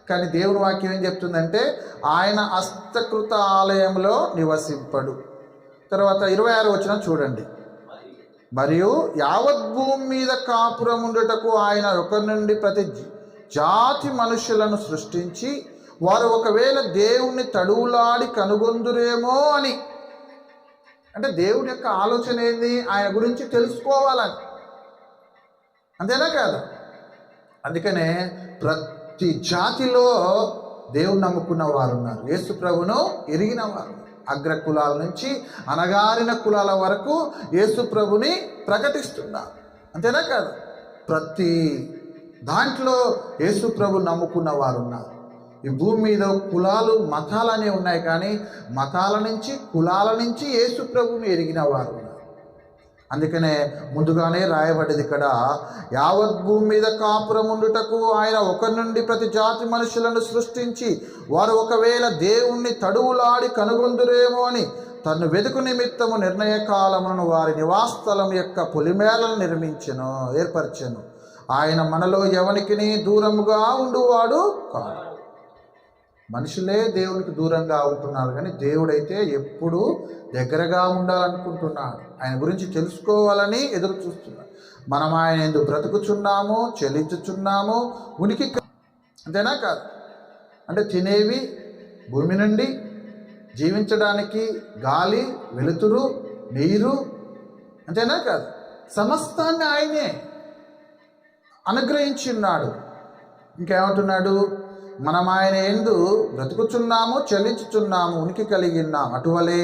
కానీ దేవుని వాక్యం ఏం చెప్తుందంటే, ఆయన హస్తకృత ఆలయంలో నివసింపడు. తర్వాత 26వ వచనం చూడండి. మరియు యావత్ భూమి మీద కాపురం ఉండుటకు ఆయన ఒకరి నుండి ప్రతి జాతి మనుషులను సృష్టించి, వారు ఒకవేళ దేవుణ్ణి తడువులాడి కనుగొందురేమో అని. అంటే దేవుడి యొక్క ఆలోచన ఏంది? ఆయన గురించి తెలుసుకోవాలని, అంతేనా కాదు? అందుకనే ప్రతి జాతిలో దేవుని నమ్ముకున్న వారు ఉన్నారు, యేసు ప్రభును ఎరిగిన వారు. అగ్ర కులాల నుంచి అణగారిన కులాల వరకు యేసు ప్రభుని ప్రకటిస్తున్నారు, అంతేనా కాదు? ప్రతి దాంట్లో యేసు ప్రభు నమ్ముకున్న వారు ఉన్నారు. ఈ భూమి మీద కులాలు మతాలు అనేవి ఉన్నాయి, కానీ మతాల నుంచి కులాల నుంచి యేసు ప్రభుని ఎరిగిన వారు ఉన్నారు. అందుకనే ముందుగానే రాయబడ్డది ఇక్కడ, యావత్ భూమి మీద కాపురం ఉండుటకు ఆయన ఒకరి నుండి ప్రతి జాతి మనుషులను సృష్టించి, వారు ఒకవేళ దేవుణ్ణి తడువులాడి కనుగొందురేమో అని తను వెతుకు నిమిత్తము నిర్ణయ కాలమును వారి నివాసస్థలం యొక్క పొలిమేలను ఏర్పరచెను. ఆయన మనలో ఎవనికి దూరముగా ఉండువాడు కాదు. మనుషులే దేవునికి దూరంగా ఉంటున్నారు, కానీ దేవుడైతే ఎప్పుడూ దగ్గరగా ఉండాలనుకుంటున్నాడు. ఆయన గురించి తెలుసుకోవాలని ఎదురు చూస్తున్నాడు. మనం ఆయన ఎందుకు బ్రతుకుచున్నాము, చెల్లించుచున్నాము, ఉనికి, అంతేనా కాదు? అంటే తినేవి భూమి నుండి, జీవించడానికి గాలి, వెలుతురు, నీరు, అంతేనా కాదు? సమస్తాన్ని ఆయనే అనుగ్రహించి ఉన్నాడు. ఇంకేమంటున్నాడు? మనం ఆయన యందు బ్రతుకుచున్నాము, చెల్లించుచున్నాము, ఉనికి కలిగి ఉన్నాం. అటువలే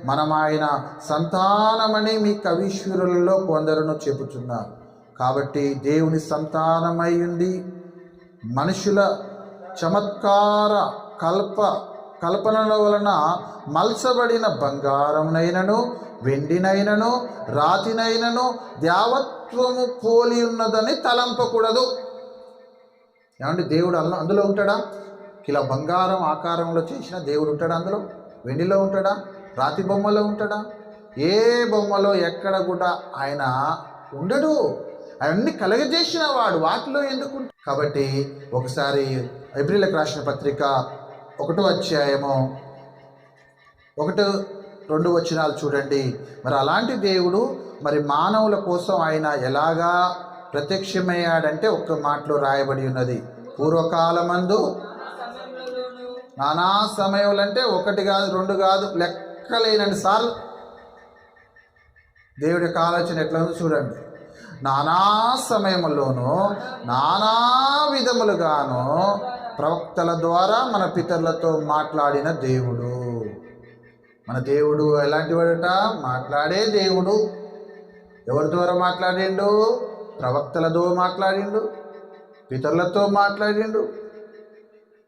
మనం ఆయన సంతానమని మీ కవీశ్వరులలో కొందరును చెబుతున్నారు. కాబట్టి దేవుని సంతానమై ఉండి మనుషుల చమత్కార కల్పనల వలన మల్చబడిన బంగారమునైనను, వెండినైనను, రాతినైనను దేవత్వము పోలి ఉన్నదని తలంపకూడదు. ఏమంటే దేవుడు అందులో ఉంటాడా? కిలో బంగారం ఆకారంలో చేసిన దేవుడు ఉంటాడా? అందులో వెండిలో ఉంటాడా? రాతి బొమ్మలో ఉంటాడా? ఏ బొమ్మలో ఎక్కడ కూడా ఆయన ఉండడు. అవన్నీ కలగజేసిన వాడు, వాటిలో ఎందుకు? కాబట్టి ఒకసారి ఎబ్రీలకు రాసిన పత్రిక 1వ అధ్యాయము 1-2 వచనాలు చూడండి. మరి అలాంటి దేవుడు మరి మానవుల కోసం ఆయన ఎలాగా ప్రత్యక్షమయ్యాడంటే ఒక్క మాటలో రాయబడి ఉన్నది. పూర్వకాలమందు నానా సమయములు అంటే ఒకటి కాదు, రెండు కాదు, లెక్కలేనన్ని సార్లు. దేవుడి యొక్క ఆలోచన ఎట్లా ఉందో చూడండి. నానా సమయముల్లోనూ నానా విధములుగాను ప్రవక్తల ద్వారా మన పితరులతో మాట్లాడిన దేవుడు. మన దేవుడు ఎలాంటి వాడట? మాట్లాడే దేవుడు. ఎవరి ద్వారా మాట్లాడిండు? ప్రవక్తలతో మాట్లాడిండు, పితరులతో మాట్లాడిండు.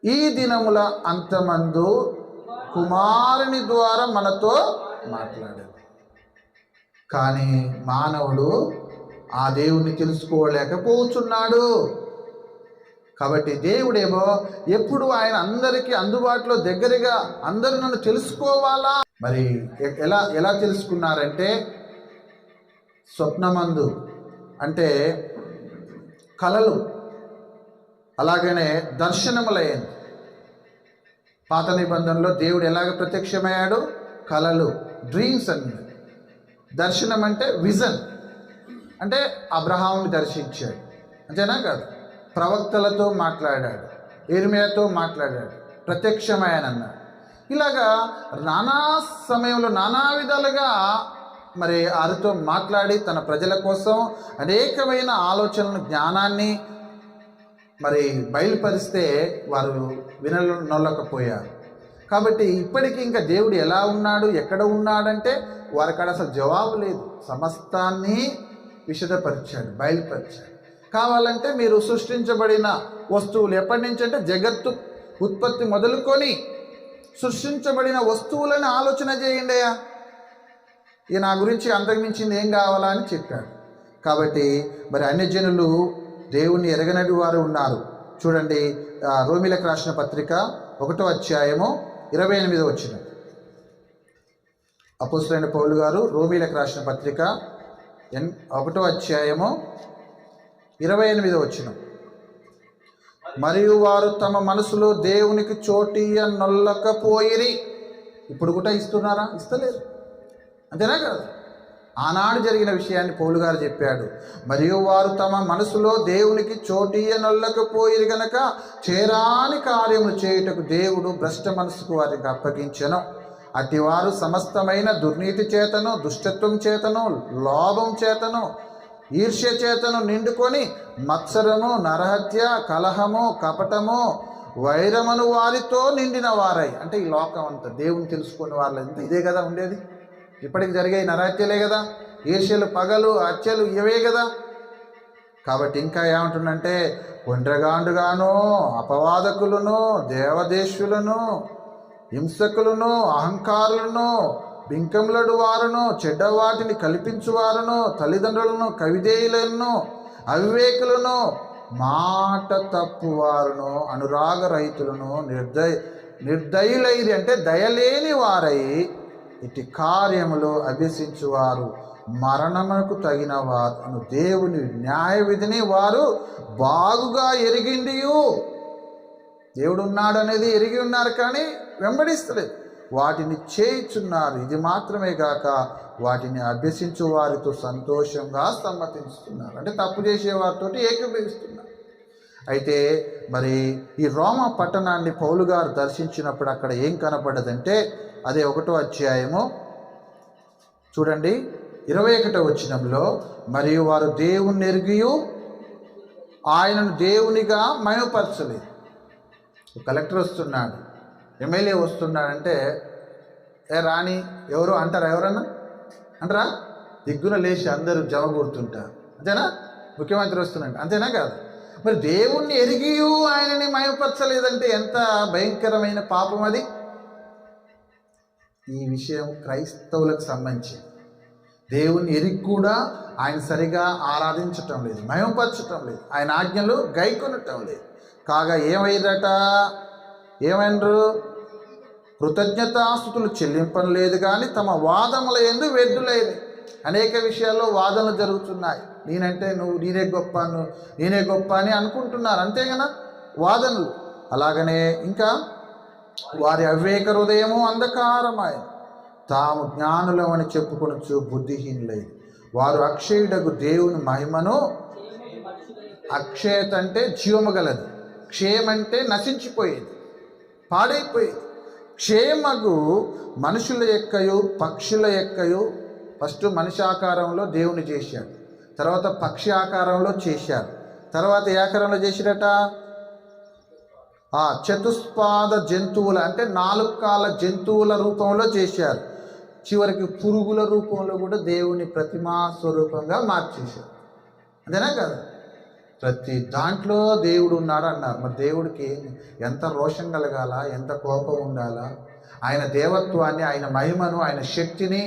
ఈ దినముల అంతమందు కుమారుని ద్వారా మనతో మాట్లాడాడు. కానీ మానవుడు ఆ దేవుణ్ణి తెలుసుకోలేకపోతున్నాడు. కాబట్టి దేవుడేమో ఎప్పుడు ఆయన అందరికీ అందుబాటులో దగ్గరగా అందరూ నన్ను తెలుసుకోవాలా. మరి ఎలా తెలుసుకున్నారంటే స్వప్నమందు, అంటే కలలు, అలాగనే దర్శనములయ్యింది. పాత నిబంధనలో దేవుడు ఎలాగ ప్రత్యక్షమయ్యాడు? కలలు, డ్రీమ్స్ అన్నది. దర్శనం అంటే విజన్, అంటే అబ్రహాముని దర్శించాడు, అంతేనా కాదు? ప్రవక్తలతో మాట్లాడాడు, ఇర్మియాతో మాట్లాడాడు, ప్రత్యక్షమయ్యానన్నాడు. ఇలాగా నానా సమయంలో నానా విధాలుగా మరి వారితో మాట్లాడి తన ప్రజల కోసం అనేకమైన ఆలోచనలను, జ్ఞానాన్ని మరి బయలుపరిస్తే వారు వినలేకపోయారు. కాబట్టి ఇప్పటికీ ఇంకా దేవుడు ఎలా ఉన్నాడు, ఎక్కడ ఉన్నాడంటే వారికాడ అసలు జవాబు లేదు. సమస్తాన్ని విశదపరిచాడు, బయలుపరిచాడు. కావాలంటే మీరు సృష్టించబడిన వస్తువులు ఎప్పటి నుంచి అంటే జగత్తు ఉత్పత్తి మొదలుకొని సృష్టించబడిన వస్తువులను ఆలోచన చేయండి అయ్యా, ఇక నా గురించి అంతకుమించింది ఏం కావాలా అని చెప్పాడు. కాబట్టి మరి అన్యజనులు దేవుణ్ణి ఎరగనటి వారు ఉన్నారు. చూడండి, రోమీలకు రాసిన పత్రిక 1వ అధ్యాయము 28వ వచనం. అపోస్తలుడైన పౌలు గారు రోమీలకు రాసిన పత్రిక 1వ అధ్యాయము 28వ వచనం. మరియు వారు తమ మనసులో దేవునికి చోటియనొల్లకపోయిరి. ఇప్పుడు కూడా ఇస్తున్నారా? ఇస్తలేరు, అంతేనా కాదు? ఆనాడు జరిగిన విషయాన్ని పౌలు గారు చెప్పాడు. మరియు వారు తమ మనసులో దేవునికి చోటియనొల్లకపోయిరి గనక చేరాని కార్యములు చేయుటకు దేవుడు భ్రష్ట మనసుకు వారికి అప్పగించెను. అటివారు సమస్తమైన దుర్నీతి చేతను, దుష్టత్వం చేతను, లోభం చేతను, ఈర్ష్య చేతను నిండుకొని మత్సరము, నరహత్య, కలహము, కపటము, వైరమును వారితో నిండిన వారై. అంటే ఈ లోకం అంతా దేవుని తెలుసుకునే వాళ్ళంతా ఇదే కదా ఉండేది. ఇప్పటికి జరిగే నరహత్యలే కదా, ఈర్ష్యలు, పగలు, హత్యలు ఇవే కదా. కాబట్టి ఇంకా ఏమంటుందంటే ఒండ్రగాండుగాను, అపవాదకులను, దేవదేశులను, హింసకులను, అహంకారులను, బింకములడు వారును, చెడ్డవాటిని కల్పించువారును, తల్లిదండ్రులను, కవిదేయులను, అవివేకులను, మాట తప్పువారును, అనురాగరహితులను, నిర్దయులైరి అంటే దయలేని వారై ఇటు కార్యములు అభ్యసించువారు మరణమునకు తగిన వారు దేవుని న్యాయ విధిని వారు బాగుగా ఎరిగిండియు. దేవుడు ఉన్నాడు అనేది ఎరిగి ఉన్నారు, కానీ వెంబడిస్తలేదు. వాటిని చేయుచున్నారు. ఇది మాత్రమే కాక వాటిని అభ్యసించు వారితో సంతోషంగా సమ్మతిస్తున్నారు. అంటే తప్పు చేసే వారితో ఏకీభవిస్తున్నారు. అయితే మరి ఈ రోమ పట్టణాన్ని పౌలు గారు దర్శించినప్పుడు అక్కడ ఏం కనపడ్డదంటే అదే 1వ అధ్యాయము చూడండి 21వ వచనంలో, మరియు వారు దేవుణ్ణి ఎరిగియు ఆయనను దేవునిగా మహిమపరచలేదు. కలెక్టర్ వస్తున్నాడు, ఎమ్మెల్యే వస్తున్నాడంటే రాణి ఎవరు అంటారా? ఎవరన్నా అంటారా? దిగ్గున లేచి అందరూ జమ కూర్చుంటారు, అంతేనా? ముఖ్యమంత్రి వస్తున్నాడు, అంతేనా కాదు? మరి దేవుణ్ణి ఎరిగియు ఆయనని మహిమపరచలేదంటే ఎంత భయంకరమైన పాపం అది. ఈ విషయం క్రైస్తవులకు సంబంధించి దేవుణ్ణి ఎరిగి కూడా ఆయన సరిగా ఆరాధించటం లేదు, మహిమపరచటం లేదు, ఆయన ఆజ్ఞలు గైకొనటం లేదు. కాగా ఏమైందట? ఏమైనరు? కృతజ్ఞతాస్తుతులు చెల్లింపడం లేదు, కానీ తమ వాదముల యందు వ్యర్థులైనవి. అనేక విషయాల్లో వాదనలు జరుగుతున్నాయి. నేనంటే నువ్వు, నేనే గొప్ప అని అనుకుంటున్నారు, అంతే కదా వాదనలు. అలాగనే ఇంకా వారి అవివేక హృదయము అంధకారమాయ, తాము జ్ఞానులమని చెప్పుకొనొచ్చు బుద్ధిహీనులై వారు అక్షయుడగు దేవుని మహిమను, అక్షయత అంటే జీవము గలది, క్షయమంటే నశించిపోయేది. పాడైపోయేది. క్షేమగు మనుషుల యొక్కయు పక్షుల యొక్కయు, ఫస్ట్ మనిషి ఆకారంలో దేవుని చేశాడు, తర్వాత పక్షి ఆకారంలో చేశారు, తర్వాత ఏ ఆకారంలో చేసిరట? చతుష్పాద జంతువుల అంటే 4 కాళ్ళ జంతువుల రూపంలో చేశారు. చివరికి పురుగుల రూపంలో కూడా దేవుని ప్రతిమా స్వరూపంగా మార్చేశారు. అంతేనా కదా? ప్రతి దాంట్లో దేవుడు ఉన్నాడు అన్నారు. మరి దేవుడికి ఎంత రోషం కలగాల, ఎంత కోపం ఉండాలా? ఆయన దేవత్వాన్ని, ఆయన మహిమను, ఆయన శక్తిని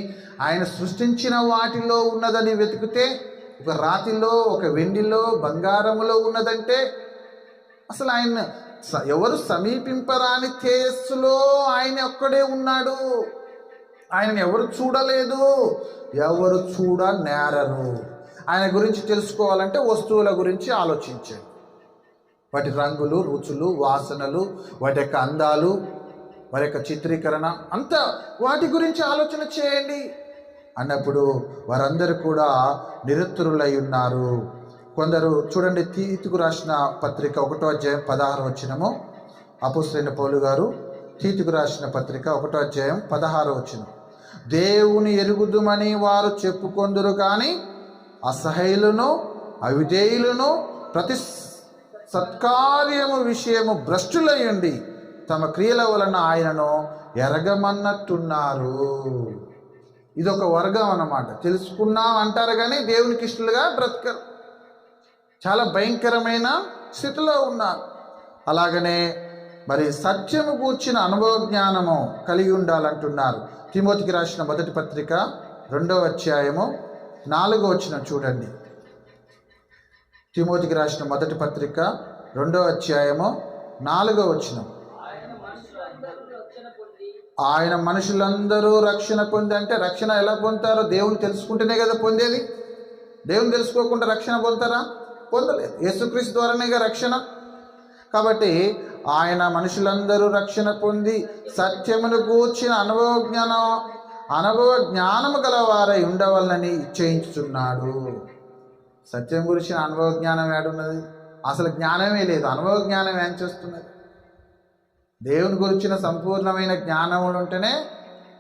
ఆయన సృష్టించిన వాటిలో ఉన్నదని వెతికితే, ఒక రాతిలో, ఒక వెండిలో, బంగారములో ఉన్నదంటే అసలు ఆయన ఎవరు సమీపింపరాని తేజస్సులో ఆయన ఒక్కడే ఉన్నాడు. ఆయనను ఎవరు చూడలేదు, ఎవరు చూడ నేరరు. ఆయన గురించి తెలుసుకోవాలంటే వస్తువుల గురించి ఆలోచించండి. వాటి రంగులు, రుచులు, వాసనలు, వాటి యొక్క అందాలు, వారి యొక్క చిత్రీకరణ అంతా వాటి గురించి ఆలోచన చేయండి అన్నప్పుడు వారందరూ కూడా నిరుత్తరులై ఉన్నారు. కొందరు చూడండి, తీతుకు రాసిన పత్రిక 1వ అధ్యాయం 16వ వచనము. అపోస్తలుడైన పౌలు గారు తీతుకు రాసిన పత్రిక 1వ అధ్యాయం 16వ వచనం. దేవుని ఎరుగుదుమని వారు చెప్పుకొందురు కానీ అసహ్యులను, అవిధేయులను, ప్రతి సత్కార్యము విషయము భ్రష్టులయ్యుండి తమ క్రియల వలన ఆయనను ఎరగమన్నట్టున్నారు. ఇదొక వర్గం అన్నమాట. తెలుసుకున్నాం అంటారు కానీ దేవునికి ఇష్టలుగా బ్రతకరు. చాలా భయంకరమైన స్థితిలో ఉన్నారు. అలాగనే మరి సత్యము గూర్చిన అనుభవ జ్ఞానము కలిగి ఉండాలంటున్నారు. తిమోతికి రాసిన మొదటి పత్రిక 2వ అధ్యాయము 4వ వచనం చూడండి. తిమోతికి రాసిన మొదటి పత్రిక 2వ అధ్యాయము 4వ వచనం. ఆయన మనుషులందరూ రక్షణ పొంది, అంటే రక్షణ ఎలా పొందుతారో దేవుని తెలుసుకుంటేనే కదా పొందేది. దేవుని తెలుసుకోకుండా రక్షణ పొందుతారా? పొందలేదు. యేసుక్రీస్తు ద్వారానేగా రక్షణ. కాబట్టి ఆయన మనుషులందరూ రక్షణ పొంది సత్యమును గూర్చిన అనుభవ జ్ఞానము గలవారై ఉండవాలని ఇచ్చేయించుచున్నాడు. సత్యం గురించిన అనుభవ జ్ఞానం ఏడున్నది? అసలు జ్ఞానమే లేదు. అనుభవ జ్ఞానం ఏం చేస్తున్నది? దేవుని గురించిన సంపూర్ణమైన జ్ఞానములు ఉంటేనే,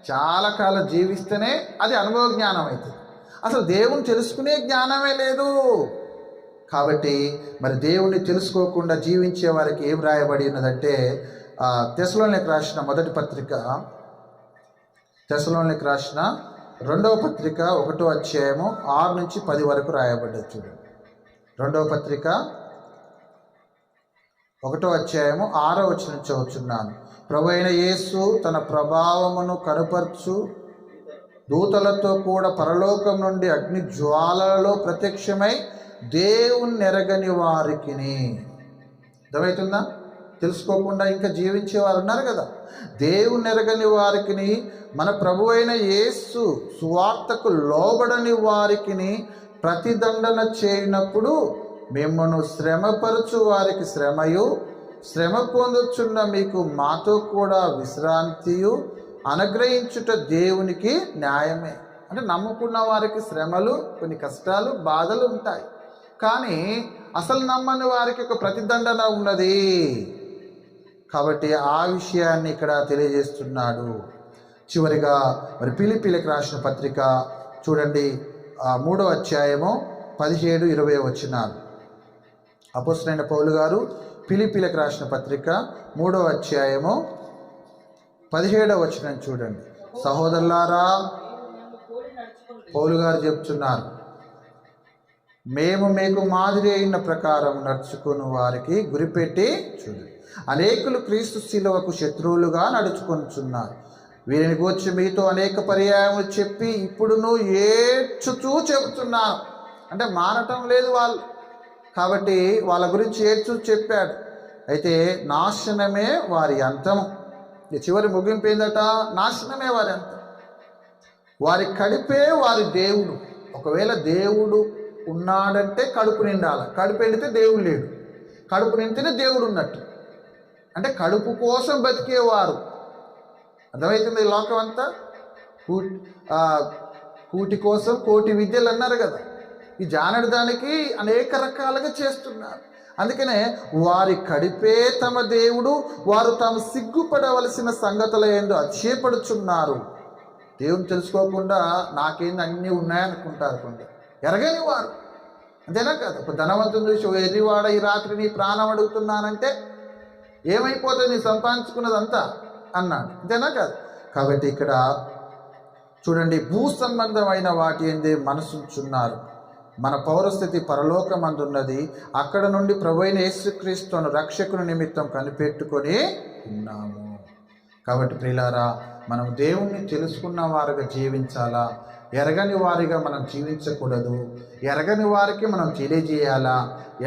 చాలా కాలం జీవిస్తేనే అది అనుభవ జ్ఞానం అవుతుంది. అసలు దేవుని తెలుసుకునే జ్ఞానమే లేదు. కాబట్టి మరి దేవుణ్ణి తెలుసుకోకుండా జీవించే వారికి ఏం రాయబడి ఉన్నదంటే, తెస్సలోనికీయులకు రాసిన మొదటి పత్రిక, తెస్సలోనికీయులకు రాసిన 2వ పత్రిక 1వ అధ్యాయము 6 నుంచి 10 వరకు రాయబడ్డది. చూడండి, 2వ పత్రిక 1వ అధ్యాయము 6వ వచనం చదువుతున్నాను. ప్రభువైన యేసు తన ప్రభావమును కనుపర్చు దూతలతో కూడా పరలోకం నుండి అగ్ని జ్వాలలలో ప్రత్యక్షమై దేవుని ఎరగని వారికిని, అర్థమవుతుందా? తెలుసుకోకుండా ఇంకా జీవించే వారు ఉన్నారు కదా. దేవుని ఎరగని వారికిని, మన ప్రభువైన యేసు సువార్తకు లోబడని వారికిని ప్రతిదండన చేయనప్పుడు మిమ్మను శ్రమపరచు వారికి శ్రమయు, శ్రమ పొందుచున్న మీకు మాతో కూడా విశ్రాంతియు అనుగ్రహించుట దేవునికి న్యాయమే. అంటే నమ్ముకున్న వారికి శ్రమలు, కొన్ని కష్టాలు, బాధలు ఉంటాయి. కానీ అసలు నమ్మని వారికి ఒక ప్రతిదండన ఉన్నది. కాబట్టి ఆ విషయాన్ని ఇక్కడ తెలియజేస్తున్నాడు. చివరిగా మరి ఫిలిప్పీయులకు రాసిన పత్రిక చూడండి, 3వ అధ్యాయము 17-20 వచనాలు. అపోస్తలుడైన పౌలు గారు ఫిలిప్పీయులకు రాసిన పత్రిక 3వ అధ్యాయము 17వ వచనం చూడండి. సహోదరులారా, పౌలు గారు చెప్తున్నారు, మేము మీకు మాదిరి అయిన ప్రకారం నడుచుకుని వారికి గురిపెట్టి చూడండి. అనేకులు క్రీస్తు శిలువకు శత్రువులుగా నడుచుకొనుచున్నారు. వీరిని గూర్చి మీతో అనేక పర్యాయములు చెప్పి ఇప్పుడును ఏడ్చుతూ చెబుతున్నాను. అంటే మారటం లేదు వాళ్ళు, కాబట్టి వాళ్ళ గురించి ఏడ్చూ చెప్పాడు. అయితే నాశనమే వారి అంతము. చివరి ముగింపు ఏందట? నాశనమే వారి అంతం. వారి కడుపే వారి దేవుడు. ఒకవేళ దేవుడు ఉన్నాడంటే కడుపు నిండాలి. కడుపు ఎండితే దేవుడు లేడు. కడుపు నిండితేనే దేవుడు ఉన్నట్టు. అంటే కడుపు కోసం బతికేవారు. అర్థమవుతుంది? ఈ లోకం అంతా కూటి కోసం కోటి విద్యలు అన్నారు కదా. ఈ జానడి దానికి అనేక రకాలుగా చేస్తున్నారు. అందుకనే వారి కడిపే తమ దేవుడు, వారు తాము సిగ్గుపడవలసిన సంగతుల యందు అతిశయపడుచున్నారు. దేవుని తెలుసుకోకుండా నాకేంది అన్నీ ఉన్నాయనుకుంటారు కొందరు, ఎరగని వారు. అంతేనా కాదు? ఒక ధనవంతుని చూసి, ఓ ఎర్రివాడ ఈ రాత్రి నీ ప్రాణం అడుగుతున్నానంటే ఏమైపోతుంది నీ సంపాదించుకున్నదంతా అన్నాడు. అంతేనా కాదు? కాబట్టి ఇక్కడ చూడండి, భూ సంబంధమైన వాటి ఎందే మనసుంచున్నారు. మన పౌరస్థితి పరలోకమందున్నది, అక్కడ నుండి ప్రభువైన యేసుక్రీస్తును రక్షకుని నిమిత్తం కనిపెట్టుకొని ఉన్నాము. కాబట్టి ప్రియులారా, మనం దేవుణ్ణి తెలుసుకున్న వారిగా జీవించాలా, ఎరగని వారిగా మనం జీవించకూడదు. ఎరగని వారికి మనం తెలియజేయాలా.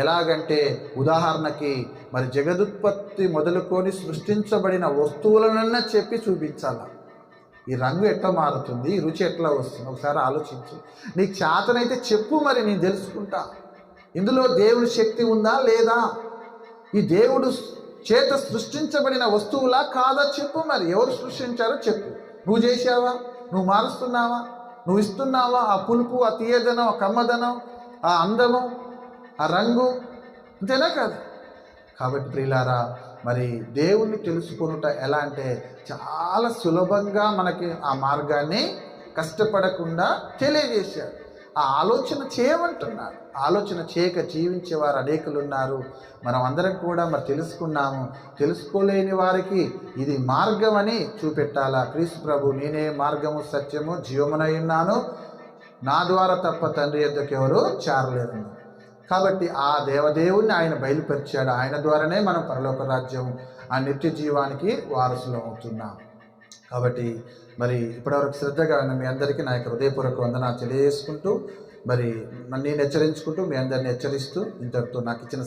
ఎలాగంటే ఉదాహరణకి మరి జగదుత్పత్తి మొదలుకొని సృష్టించబడిన వస్తువులనన్నా చెప్పి చూపించాలా. ఈ రంగు ఎట్లా మారుతుంది, ఈ రుచి ఎట్లా వస్తుంది, ఒకసారి ఆలోచించు. నీకు చేతనైతే చెప్పు, మరి నేను తెలుసుకుంటా. ఇందులో దేవుని శక్తి ఉందా లేదా, ఈ దేవుడు చేత సృష్టించబడిన వస్తువులా కాదా చెప్పు. మరి ఎవరు సృష్టించారో చెప్పు. నువ్వు చేసావా? నువ్వు మారుస్తున్నావా? నువ్వు ఇస్తున్నావా? ఆ పులుపు, ఆ తీయదనం, ఆ కమ్మదనం, ఆ అందము, ఆ రంగు, అంతేనా కాదు? కాబట్టి ప్రియులారా, మరి దేవుణ్ణి తెలుసుకొనుట ఎలా అంటే చాలా సులభంగా మనకి ఆ మార్గాన్ని కష్టపడకుండా తెలియజేశాడు. ఆ ఆలోచన చేయమంటున్నారు. ఆలోచన చేయక జీవించేవారు అనేకులు ఉన్నారు. మనం అందరం కూడా మరి తెలుసుకున్నాము. తెలుసుకోలేని వారికి ఇది మార్గం అని చూపెట్టాలా. క్రీస్తు ప్రభు, నేనే మార్గము సత్యము జీవమునై ఉన్నాను, నా ద్వారా తప్ప తండ్రి యొద్దకు ఎవరు చేరలేరు. కాబట్టి ఆ దేవదేవుణ్ణి ఆయన బయలుపరిచాడు. ఆయన ద్వారానే మనం పరలోక రాజ్యం, ఆ నిత్య జీవానికి వారసులు అవుతున్నాం. కాబట్టి మరి ఇప్పటివరకు శ్రద్ధగా ఉన్న మీ అందరికీ నా యొక్క హృదయపూర్వక వందనాలు తెలియజేసుకుంటూ, మరి నేను హెచ్చరించుకుంటూ మీ అందరిని హెచ్చరిస్తూ ఇంతటితో నాకు ఇచ్చిన